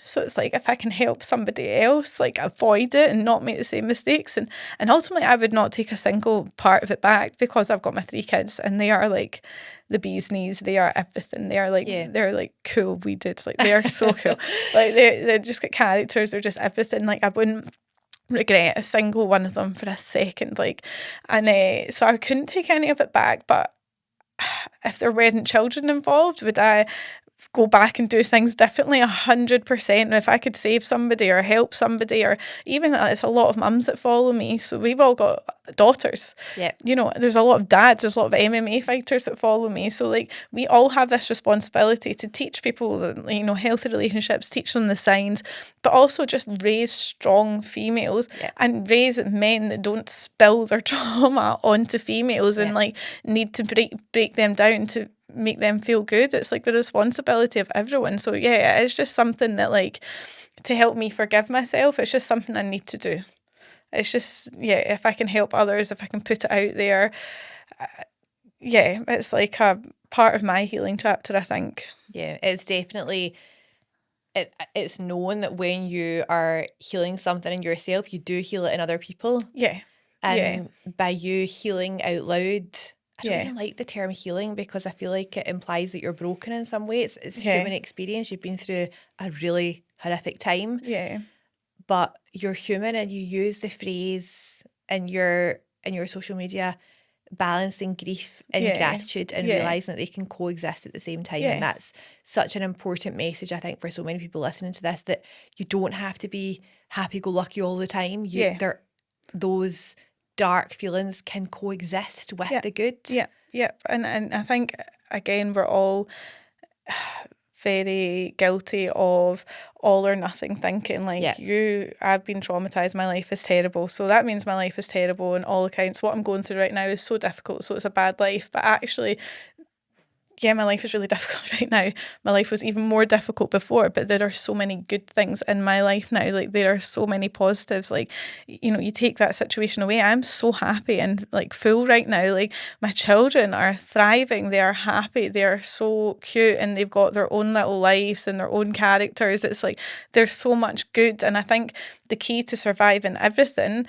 So it's like, if I can help somebody else, like, avoid it and not make the same mistakes, and ultimately I would not take a single part of it back, because I've got my 3 kids and they are like the bee's knees. They are everything. They are like, they're like cool wee dudes. Like, they are so cool. Like, they just got characters. They're just everything. Like, I wouldn't regret a single one of them for a second. Like, and so I couldn't take any of it back. But if there weren't children involved, would I go back and do things differently? 100%. If I could save somebody or help somebody, or even, it's a lot of mums that follow me, so we've all got daughters. You know, there's a lot of dads, there's a lot of MMA fighters that follow me, so like, we all have this responsibility to teach people that, you know, healthy relationships, teach them the signs, but also just raise strong females and raise men that don't spill their trauma onto females and like need to break them down to make them feel good. It's like the responsibility of everyone. So it's just something that, like, to help me forgive myself, it's just something I need to do. It's just, if I can help others, if I can put it out there, it's like a part of my healing chapter, I think. It's definitely, it's known that when you are healing something in yourself, you do heal it in other people. And by you healing out loud, I don't even like the term healing, because I feel like it implies that you're broken in some way. It's human experience. You've been through a really horrific time. But you're human, and you use the phrase in your social media, balancing grief and gratitude, and realising that they can coexist at the same time. And that's such an important message, I think, for so many people listening to this, that you don't have to be happy-go-lucky all the time. Those dark feelings can coexist with the good. And I think, again, we're all very guilty of all or nothing thinking. Like, I've been traumatised, my life is terrible, so that means my life is terrible on all accounts. What I'm going through right now is so difficult, so it's a bad life. But actually, my life is really difficult right now. My life was even more difficult before, but there are so many good things in my life now. Like, there are so many positives. Like, you know, you take that situation away, I'm so happy and like full right now. Like, my children are thriving, they are happy, they are so cute, and they've got their own little lives and their own characters. It's like, there's so much good. And I think the key to surviving everything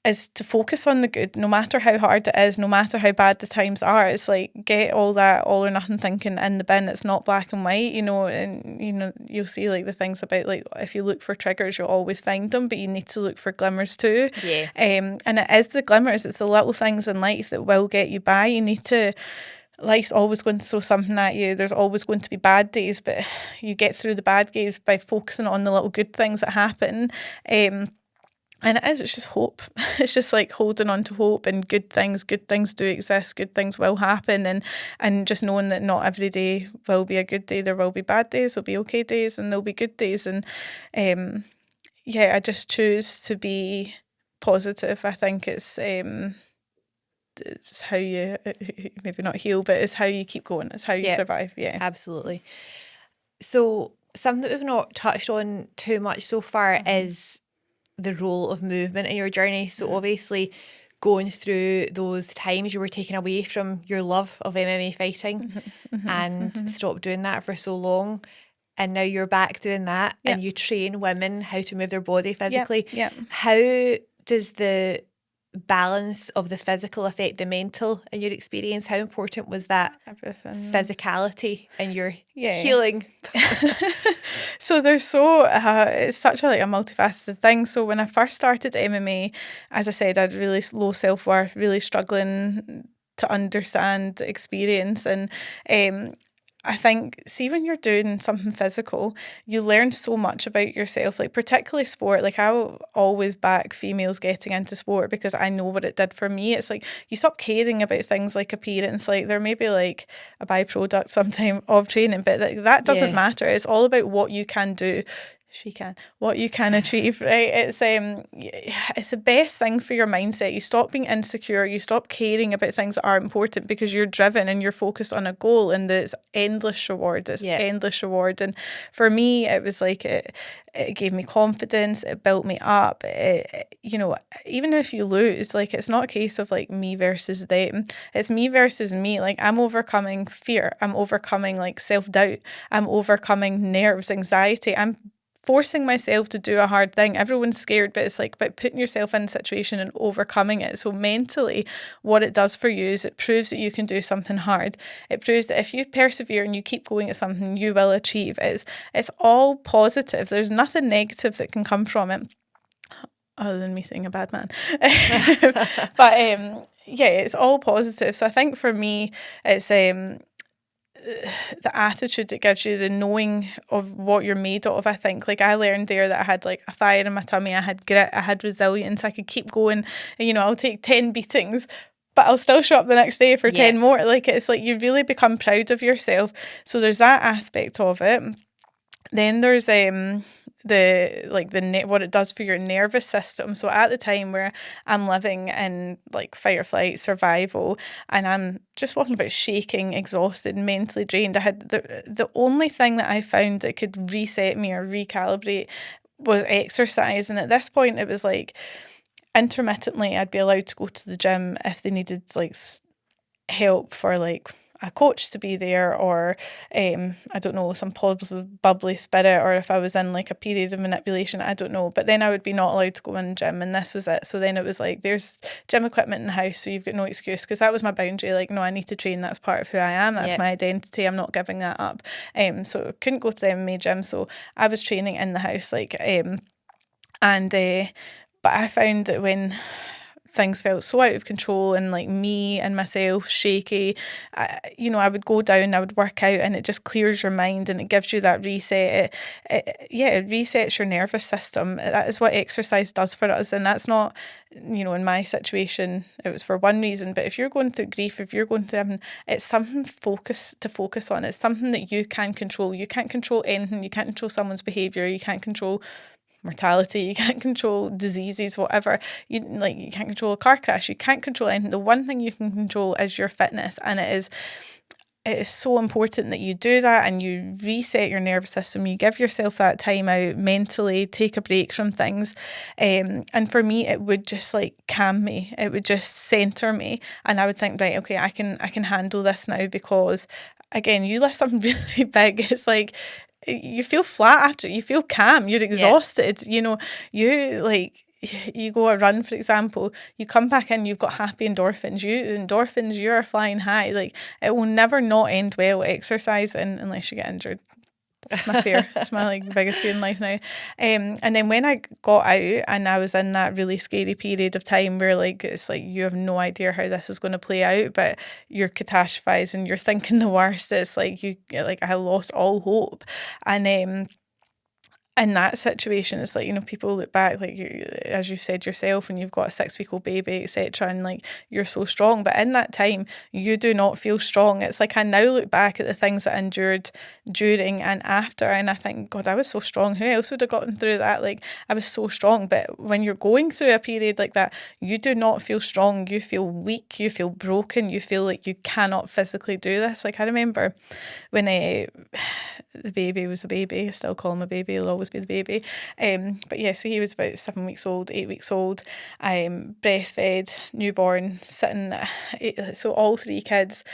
is to focus on the good, no matter how hard it is, no matter how bad the times are. It's like, get all that all or nothing thinking in the bin. It's not black and white, you know. And, you know, you'll see like the things about, like, if you look for triggers, you'll always find them, but you need to look for glimmers too. And it is the glimmers, it's the little things in life that will get you by. You need to, life's always going to throw something at you. There's always going to be bad days, but you get through the bad days by focusing on the little good things that happen. And it's just hope. It's just like holding on to hope and good things. Good things do exist. Good things will happen. And just knowing that not every day will be a good day. There will be bad days, there'll be okay days, and there'll be good days. And I just choose to be positive. I think it's how you, maybe not heal, but it's how you keep going. It's how you survive. Absolutely. So something that we've not touched on too much so far is the role of movement in your journey. So obviously, going through those times, you were taken away from your love of MMA fighting and stopped doing that for so long, and now you're back doing that, and you train women how to move their body physically. How does the balance of the physical affect the mental in your experience? How important was that physicality in your healing? So there's it's such a multifaceted thing. So when I first started MMA, as I said, I had really low self-worth, really struggling to understand the experience, and I think, see, when you're doing something physical, you learn so much about yourself, like particularly sport. Like I will always back females getting into sport because I know what it did for me. It's like you stop caring about things like appearance. Like there may be like a byproduct sometime of training, but that doesn't matter. It's all about what you can do. What you can achieve, right? It's the best thing for your mindset. You stop being insecure, you stop caring about things that are important because you're driven and you're focused on a goal, and it's endless reward. Endless reward. And for me, it was like it gave me confidence, it built me up. Even if you lose, like it's not a case of like me versus them, it's me versus me. Like I'm overcoming fear, I'm overcoming like self-doubt, I'm overcoming nerves, anxiety, I'm forcing myself to do a hard thing. Everyone's scared, but it's like about putting yourself in a situation and overcoming it. So mentally, what it does for you is it proves that you can do something hard. It proves that if you persevere and you keep going at something, you will achieve. It's all positive. There's nothing negative that can come from it, other than me saying a bad man. But it's all positive. So I think for me, it's the attitude it gives you, the knowing of what you're made of. I think like I learned there that I had like a fire in my tummy, I had grit, I had resilience, I could keep going, and I'll take 10 beatings but I'll still show up the next day for 10 more. Like it's like you really become proud of yourself. So there's that aspect of it. Then there's what it does for your nervous system. So at the time where I'm living in like fight or flight survival and I'm just walking about shaking, exhausted, mentally drained, I had the only thing that I found that could reset me or recalibrate was exercise. And at this point it was like intermittently I'd be allowed to go to the gym if they needed like help for like a coach to be there, or I don't know, some positive bubbly spirit, or if I was in like a period of manipulation, I don't know. But then I would be not allowed to go in the gym, and this was it. So then it was like, there's gym equipment in the house, so you've got no excuse, because that was my boundary. Like, no, I need to train. That's part of who I am. That's my identity. I'm not giving that up. So I couldn't go to the MMA gym, so I was training in the house, like, but I found that when things felt so out of control and like me and myself shaky, I would go down, I would work out, and it just clears your mind and it gives you that reset. It resets your nervous system. That is what exercise does for us. And that's not, in my situation, it was for one reason, but if you're going through grief, if you're going through, it's something to focus on. It's something that you can control. You can't control anything. You can't control someone's behaviour. You can't control mortality, you can't control diseases, whatever. You can't control a car crash, you can't control anything. The one thing you can control is your fitness, and it is so important that you do that and you reset your nervous system. You give yourself that time out mentally, take a break from things, and for me it would just like calm me, it would just center me, and I would think, right, okay, I can handle this now, because again, you lift something really big, it's like you feel flat after, you feel calm, you're exhausted, you go a run, for example, you come back in, you've got happy endorphins, you're flying high. Like, it will never not end well exercising unless you get injured. It's my fear. It's my biggest fear in life now. And then when I got out and I was in that really scary period of time where it's like you have no idea how this is going to play out, but you're catastrophizing, you're thinking the worst. It's like I lost all hope. And in that situation, it's like, people look back, like as you said yourself, and you've got a 6-week-old baby, etc., and like you're so strong, but in that time you do not feel strong. It's like I now look back at the things that I endured during and after, and I think, God, I was so strong. Who else would have gotten through that? Like, I was so strong. But when you're going through a period like that, you do not feel strong. You feel weak, you feel broken, you feel like you cannot physically do this. Like, I remember when the baby was a baby, I still call him a baby, he'll always be the baby, but yeah, so he was about 7 weeks old, 8 weeks old, breastfed, newborn, sitting, so all 3 kids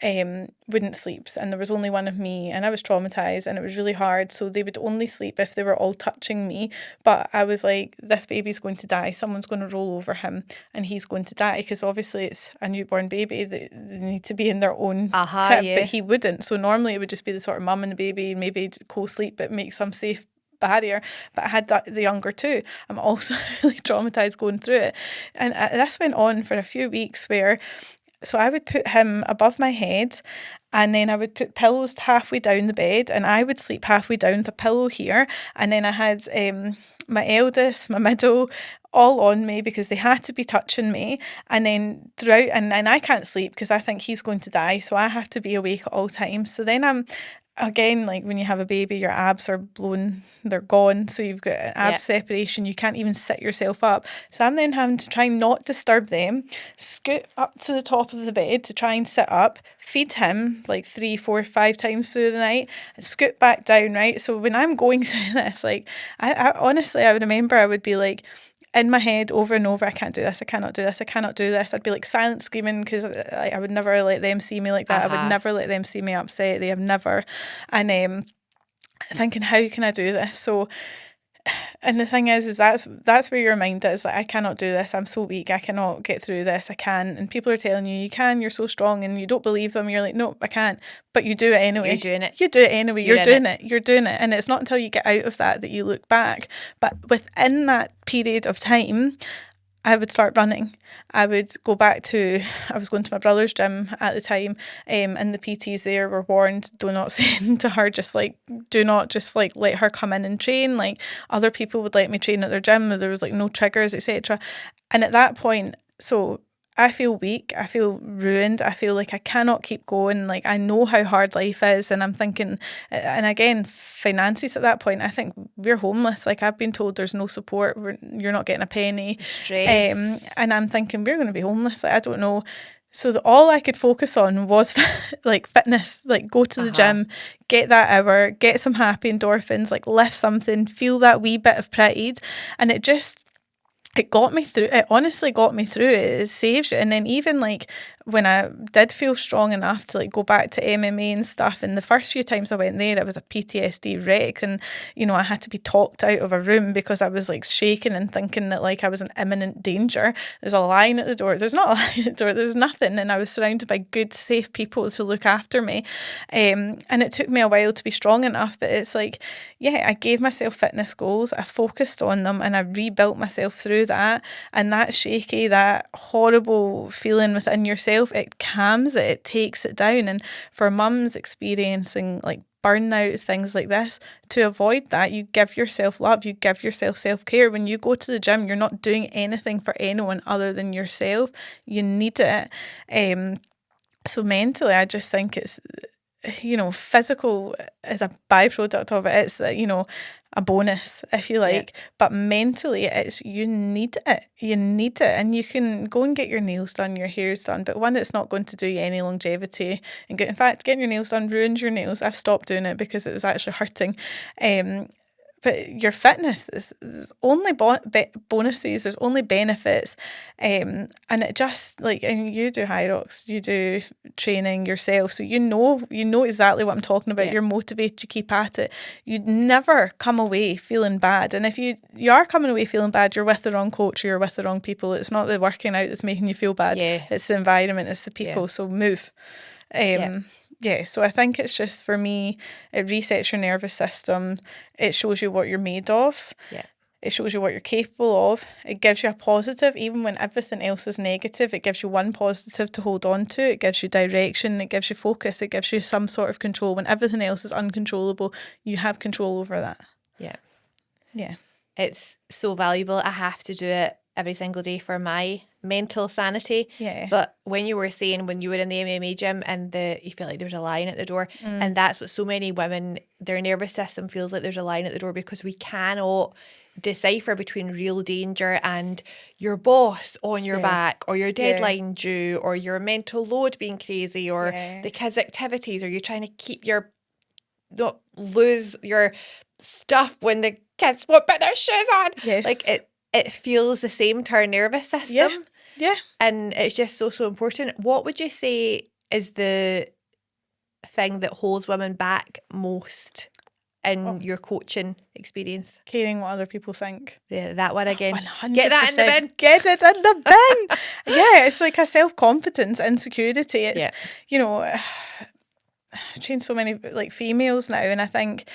wouldn't sleep, and there was only one of me, and I was traumatized, and it was really hard. So they would only sleep if they were all touching me. But I was like, this baby's going to die, someone's going to roll over him and he's going to die, because obviously it's a newborn baby, they need to be in their own crib, but he wouldn't. So normally it would just be the sort of mum and the baby, maybe co-sleep, but make some safe barrier. But I had the younger two. I'm also really traumatized going through it, and this went on for a few weeks where So I would put him above my head, and then I would put pillows halfway down the bed, and I would sleep halfway down the pillow here. And then I had my eldest, my middle, all on me because they had to be touching me. And then throughout, and I can't sleep because I think he's going to die, so I have to be awake at all times. So then I'm, again, like when you have a baby, your abs are blown, they're gone. So you've got an ab separation. You can't even sit yourself up. So I'm then having to try and not disturb them, scoot up to the top of the bed to try and sit up, feed him like 3, 4, 5 times through the night, and scoot back down, right? So when I'm going through this, like, I honestly, I would remember I would be like, in my head over and over, I can't do this, I cannot do this, I cannot do this. I'd be like silent screaming because I would never let them see me like that. I would never let them see me upset. They have never. And thinking, how can I do this? So, and the thing is that's where your mind is. Like, I cannot do this. I'm so weak. I cannot get through this. I can. And people are telling you, you can, you're so strong, and you don't believe them. You're like, no, I can't. But you do it anyway. You're doing it. You do it anyway. You're doing it. You're doing it. And it's not until you get out of that you look back. But within that period of time, I would start running. I would go back to, I was going to my brother's gym at the time, and the PTs there were warned, do not say to her, do not just let her come in and train. Like, other people would let me train at their gym, there was like no triggers, etc. And at that point, so I feel weak, I feel ruined, I feel like I cannot keep going. Like, I know how hard life is, and I'm thinking, and again, finances at that point, I think we're homeless. Like, I've been told there's no support, you're not getting a penny. Stress. And I'm thinking, we're going to be homeless. Like, I don't know. So all I could focus on was like fitness, like go to the gym, get that hour, get some happy endorphins, like lift something, feel that wee bit of pride. And it got me through. It honestly got me through. It saves you. And then even like when I did feel strong enough to like go back to MMA and stuff, and the first few times I went there, it was a PTSD wreck, and I had to be talked out of a room because I was like shaking and thinking that like I was in imminent danger. There's a line at the door. There's not a line at the door. There's nothing, and I was surrounded by good, safe people to look after me. And it took me a while to be strong enough, but it's like, yeah, I gave myself fitness goals. I focused on them, and I rebuilt myself through that. And that shaky, that horrible feeling within yourself, it calms it, it takes it down. And for mums experiencing like burnout, things like this, to avoid that, you give yourself love, you give yourself self-care. When you go to the gym, you're not doing anything for anyone other than yourself. You need it. So mentally, I just think it's, physical is a byproduct of it. It's, a bonus, if you like. But mentally, it's, you need it. You need it. And you can go and get your nails done, your hair's done, but one, it's not going to do you any longevity. And in fact, getting your nails done ruins your nails. I've stopped doing it because it was actually hurting. But your fitness is only bonuses, there's only benefits. And it just, like, and you do High Rocks, you do training yourself, so you know exactly what I'm talking about. You're motivated, you keep at it. You'd never come away feeling bad. And if you are coming away feeling bad, you're with the wrong coach or you're with the wrong people. It's not the working out that's making you feel bad. It's the environment, it's the people. So move. So I think it's just, for me, it resets your nervous system. It shows you what you're made of. It shows you what you're capable of. It gives you a positive, even when everything else is negative. It gives you one positive to hold on to. It gives you direction. It gives you focus. It gives you some sort of control. When everything else is uncontrollable, you have control over that. Yeah. It's so valuable. I have to do it every single day for my mental sanity. But when you were saying, when you were in the MMA gym and you felt like there was a line at the door, and that's what so many women, their nervous system feels like there's a line at the door, because we cannot decipher between real danger and your boss on your back, or your deadline due, or your mental load being crazy, or the kids' activities, or you're trying to keep not lose your stuff when the kids won't put their shoes on. Like, it feels the same to our nervous system. And it's just so important. What would you say is the thing that holds women back most in your coaching experience? Caring what other people think. That one again. 100%. Get that in the bin. Get it in the bin. It's like a self-confidence, insecurity. It's, I've trained so many like females now, and I think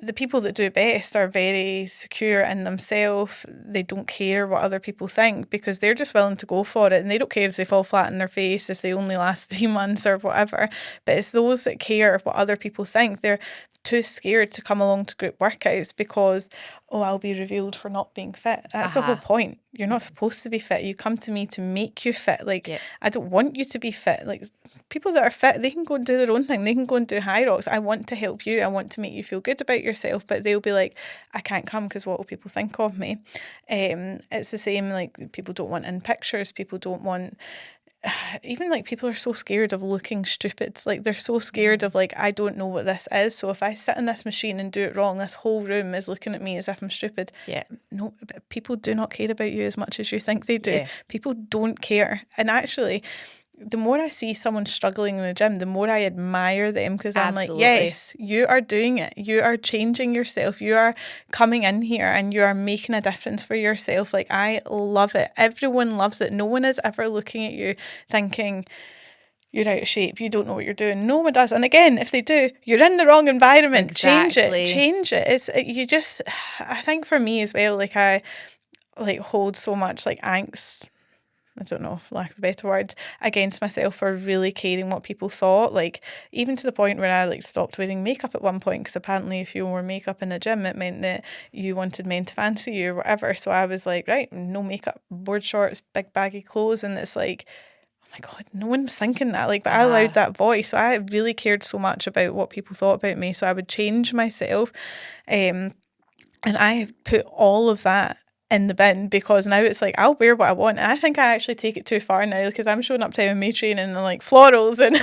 the people that do best are very secure in themselves. They don't care what other people think because they're just willing to go for it, and they don't care if they fall flat in their face, if they only last 3 months or whatever. But it's those that care what other people think. They're too scared to come along to group workouts because, I'll be revealed for not being fit. That's the whole point. You're not supposed to be fit. You come to me to make you fit. Like, I don't want you to be fit. Like, people that are fit, they can go and do their own thing. They can go and do high rocks. I want to help you. I want to make you feel good about yourself. But they'll be like, I can't come because what will people think of me? It's the same, like, people don't want in pictures. People don't want... Even like people are so scared of looking stupid. Like, they're so scared of, like, I don't know what this is, so if I sit in this machine and do it wrong, this whole room is looking at me as if I'm stupid. No, people do not care about you as much as you think they do. People don't care. And actually, the more I see someone struggling in the gym, the more I admire them, because I'm like, yes, you are doing it. You are changing yourself. You are coming in here and you are making a difference for yourself. Like, I love it. Everyone loves it. No one is ever looking at you thinking, you're out of shape, you don't know what you're doing. No one does. And again, if they do, you're in the wrong environment. Exactly. Change it. I think for me as well, like, I like hold so much like angst, I don't know, for lack of a better word, against myself for really caring what people thought. Like, even to the point where I like stopped wearing makeup at one point, because apparently if you wore makeup in the gym, it meant that you wanted men to fancy you or whatever. So I was like, right, no makeup, board shorts, big baggy clothes. And it's like, oh my God, no one was thinking that. Like, but I allowed that voice. So I really cared so much about what people thought about me. So I would change myself. And I have put all of that in the bin, because now it's like, I'll wear what I want. And I think I actually take it too far now, because I'm showing up to MMA training in like florals and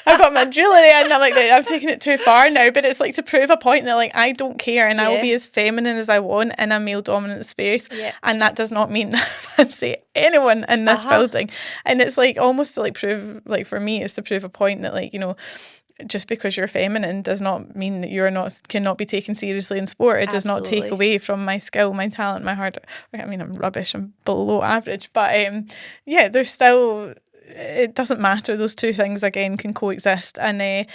I've got my jewellery and I'm like, I'm taking it too far now. But it's like to prove a point that like I don't care, and I will be as feminine as I want in a male dominant space. And that does not mean that I fancy anyone in this building. And it's like almost to like prove, like for me, it's to prove a point that, like, you know, just because you're feminine does not mean that you're not cannot be taken seriously in sport. It does not take away from my skill, my talent, my hard. I mean, I'm rubbish. I'm below average, but there's still. It doesn't matter. Those two things again can coexist. And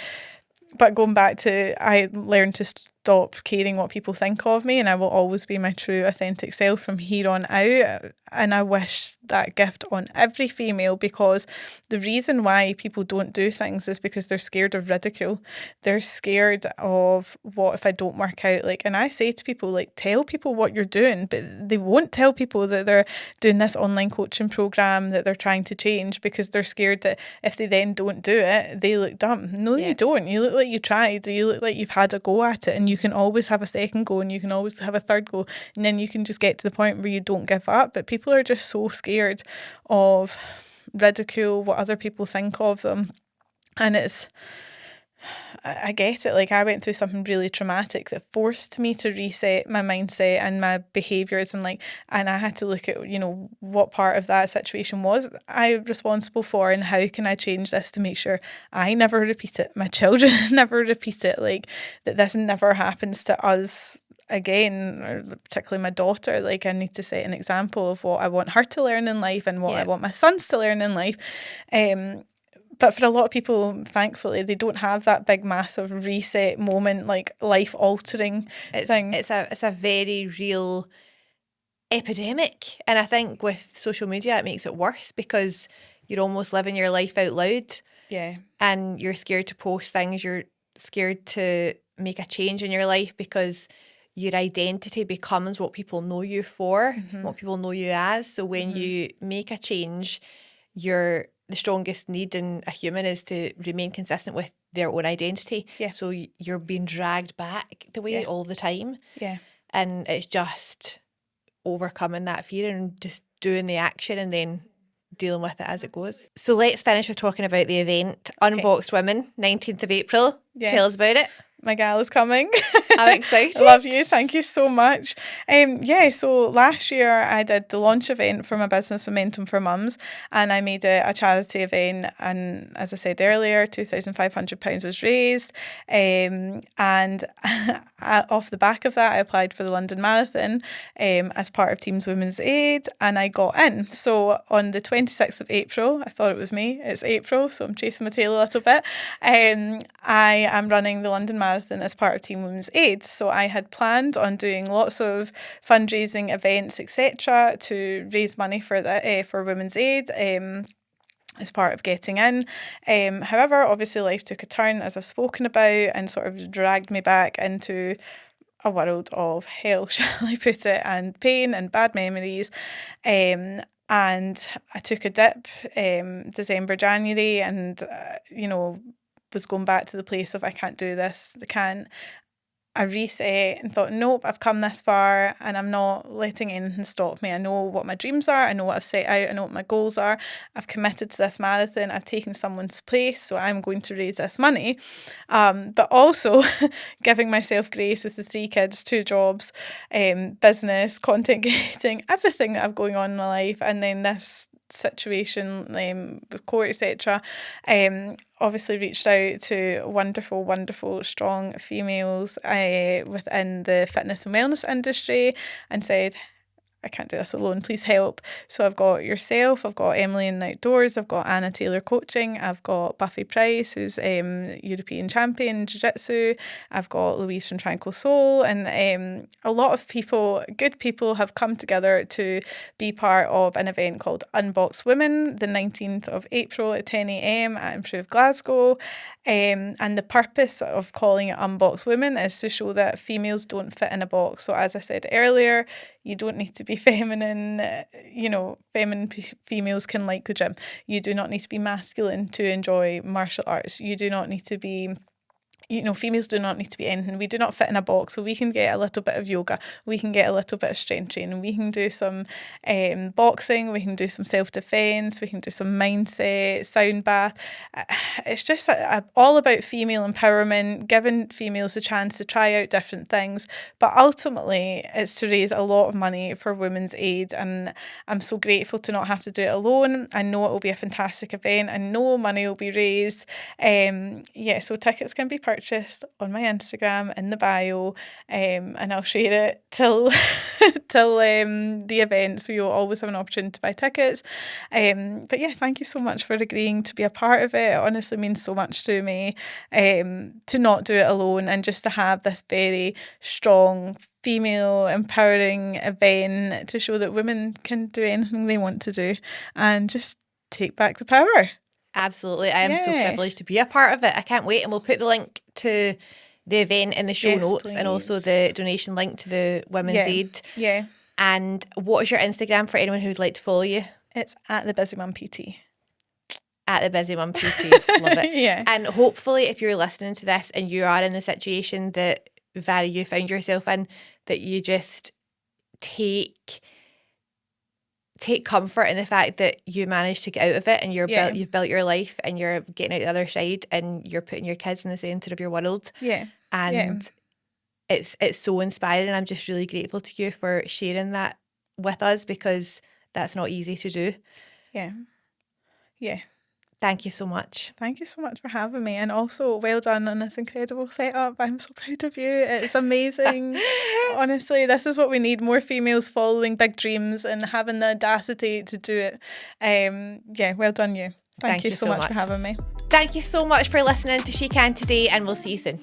but going back to, I learned to stop caring what people think of me, and I will always be my true, authentic self from here on out. And I wish that gift on every female, because the reason why people don't do things is because they're scared of ridicule. They're scared of, what if I don't work out? Like, and I say to people, like, tell people what you're doing, but they won't tell people that they're doing this online coaching program that they're trying to change, because they're scared that if they then don't do it, they look dumb. No, you don't. You look like you tried. You look like you've had a go at it, and you can always have a second go, and you can always have a third go, and then you can just get to the point where you don't give up. But people are just so scared of ridicule, what other people think of them. And I get it. Like, I went through something really traumatic that forced me to reset my mindset and my behaviours, and I had to look at, you know, what part of that situation was I responsible for, and how can I change this to make sure I never repeat it, my children never repeat it, like, that this never happens to us again, or particularly my daughter. Like, I need to set an example of what I want her to learn in life and what I want my sons to learn in life. But for a lot of people, thankfully, they don't have that big, massive reset moment, like life-altering thing. It's a very real epidemic. And I think with social media, it makes it worse, because you're almost living your life out loud. Yeah. And you're scared to post things. You're scared to make a change in your life, because your identity becomes what people know you for, what people know you as. So when you make a change, the strongest need in a human is to remain consistent with their own identity. Yeah. So you're being dragged back the way all the time. Yeah. And it's just overcoming that fear and just doing the action and then dealing with it as it goes. So let's finish with talking about the event. Unboxed Women, 19th of April. Yes. Tell us about it. My gal is coming. I'm excited. Love you. Thank you so much. So last year I did the launch event for my business, Momentum for Mums, and I made a charity event, and as I said earlier, £2,500 was raised, and off the back of that I applied for the London Marathon as part of Teams Women's Aid, and I got in. So on the 26th of April, I thought it was May, it's April, so I'm chasing my tail a little bit, I am running the London Marathon marathon as part of Team Women's Aid. So I had planned on doing lots of fundraising events, etc., to raise money for Women's Aid. As part of getting in. However, obviously life took a turn, as I've spoken about, and sort of dragged me back into a world of hell, shall I put it, and pain and bad memories. And I took a dip December, January, and, was going back to the place of I can't do this, I can't. I reset and thought, nope, I've come this far and I'm not letting anything stop me. I know what my dreams are. I know what I've set out. I know what my goals are. I've committed to this marathon. I've taken someone's place, so I'm going to raise this money. But also giving myself grace with the 3 kids, 2 jobs, business, content creating, everything that I've going on in my life. And then this situation with court, etc. Obviously reached out to wonderful, strong females within the fitness and wellness industry and said, I can't do this alone, please help. So I've got yourself, I've got Emily in the Outdoors, I've got Anna Taylor Coaching, I've got Buffy Price, who's European champion Jiu-Jitsu, I've got Louise from Tranquil Soul, and a lot of people, good people, have come together to be part of an event called Unboxed Women, the 19th of April at 10 a.m. at Improve Glasgow. And the purpose of calling it Unboxed Women is to show that females don't fit in a box. So as I said earlier, you don't need to be feminine, feminine females can like the gym. You do not need to be masculine to enjoy martial arts. You do not need to be, females do not need to be anything. We do not fit in a box. So we can get a little bit of yoga. We can get a little bit of strength training. We can do some boxing. We can do some self-defense. We can do some mindset, sound bath. It's just all about female empowerment, giving females a chance to try out different things. But ultimately, it's to raise a lot of money for Women's Aid. And I'm so grateful to not have to do it alone. I know it will be a fantastic event. I know money will be raised. So tickets can be purchased on my Instagram in the bio, and I'll share it till the event, so you'll always have an option to buy tickets. But yeah, thank you so much for agreeing to be a part of it. It honestly means so much to me to not do it alone and just to have this very strong female empowering event to show that women can do anything they want to do and just take back the power. Absolutely. I am so privileged to be a part of it. I can't wait. And we'll put the link to the event in the show notes, please. And also the donation link to the Women's Aid. Yeah. And what is your Instagram for anyone who would like to follow you? It's at the Busy Mum PT. At the Busy Mum PT. Love it. Yeah. And hopefully if you're listening to this and you are in the situation that Vari, you found yourself in, that you just take comfort in the fact that you managed to get out of it and you've built your life and you're getting out the other side and you're putting your kids in the centre of your world. Yeah. And it's so inspiring. I'm just really grateful to you for sharing that with us because that's not easy to do. Yeah. Yeah. Thank you so much. Thank you so much for having me. And also, well done on this incredible setup. I'm so proud of you. It's amazing. Honestly, this is what we need. More females following big dreams and having the audacity to do it. Well done you. Thank you so much for having me. Thank you so much for listening to She Can today, and we'll see you soon.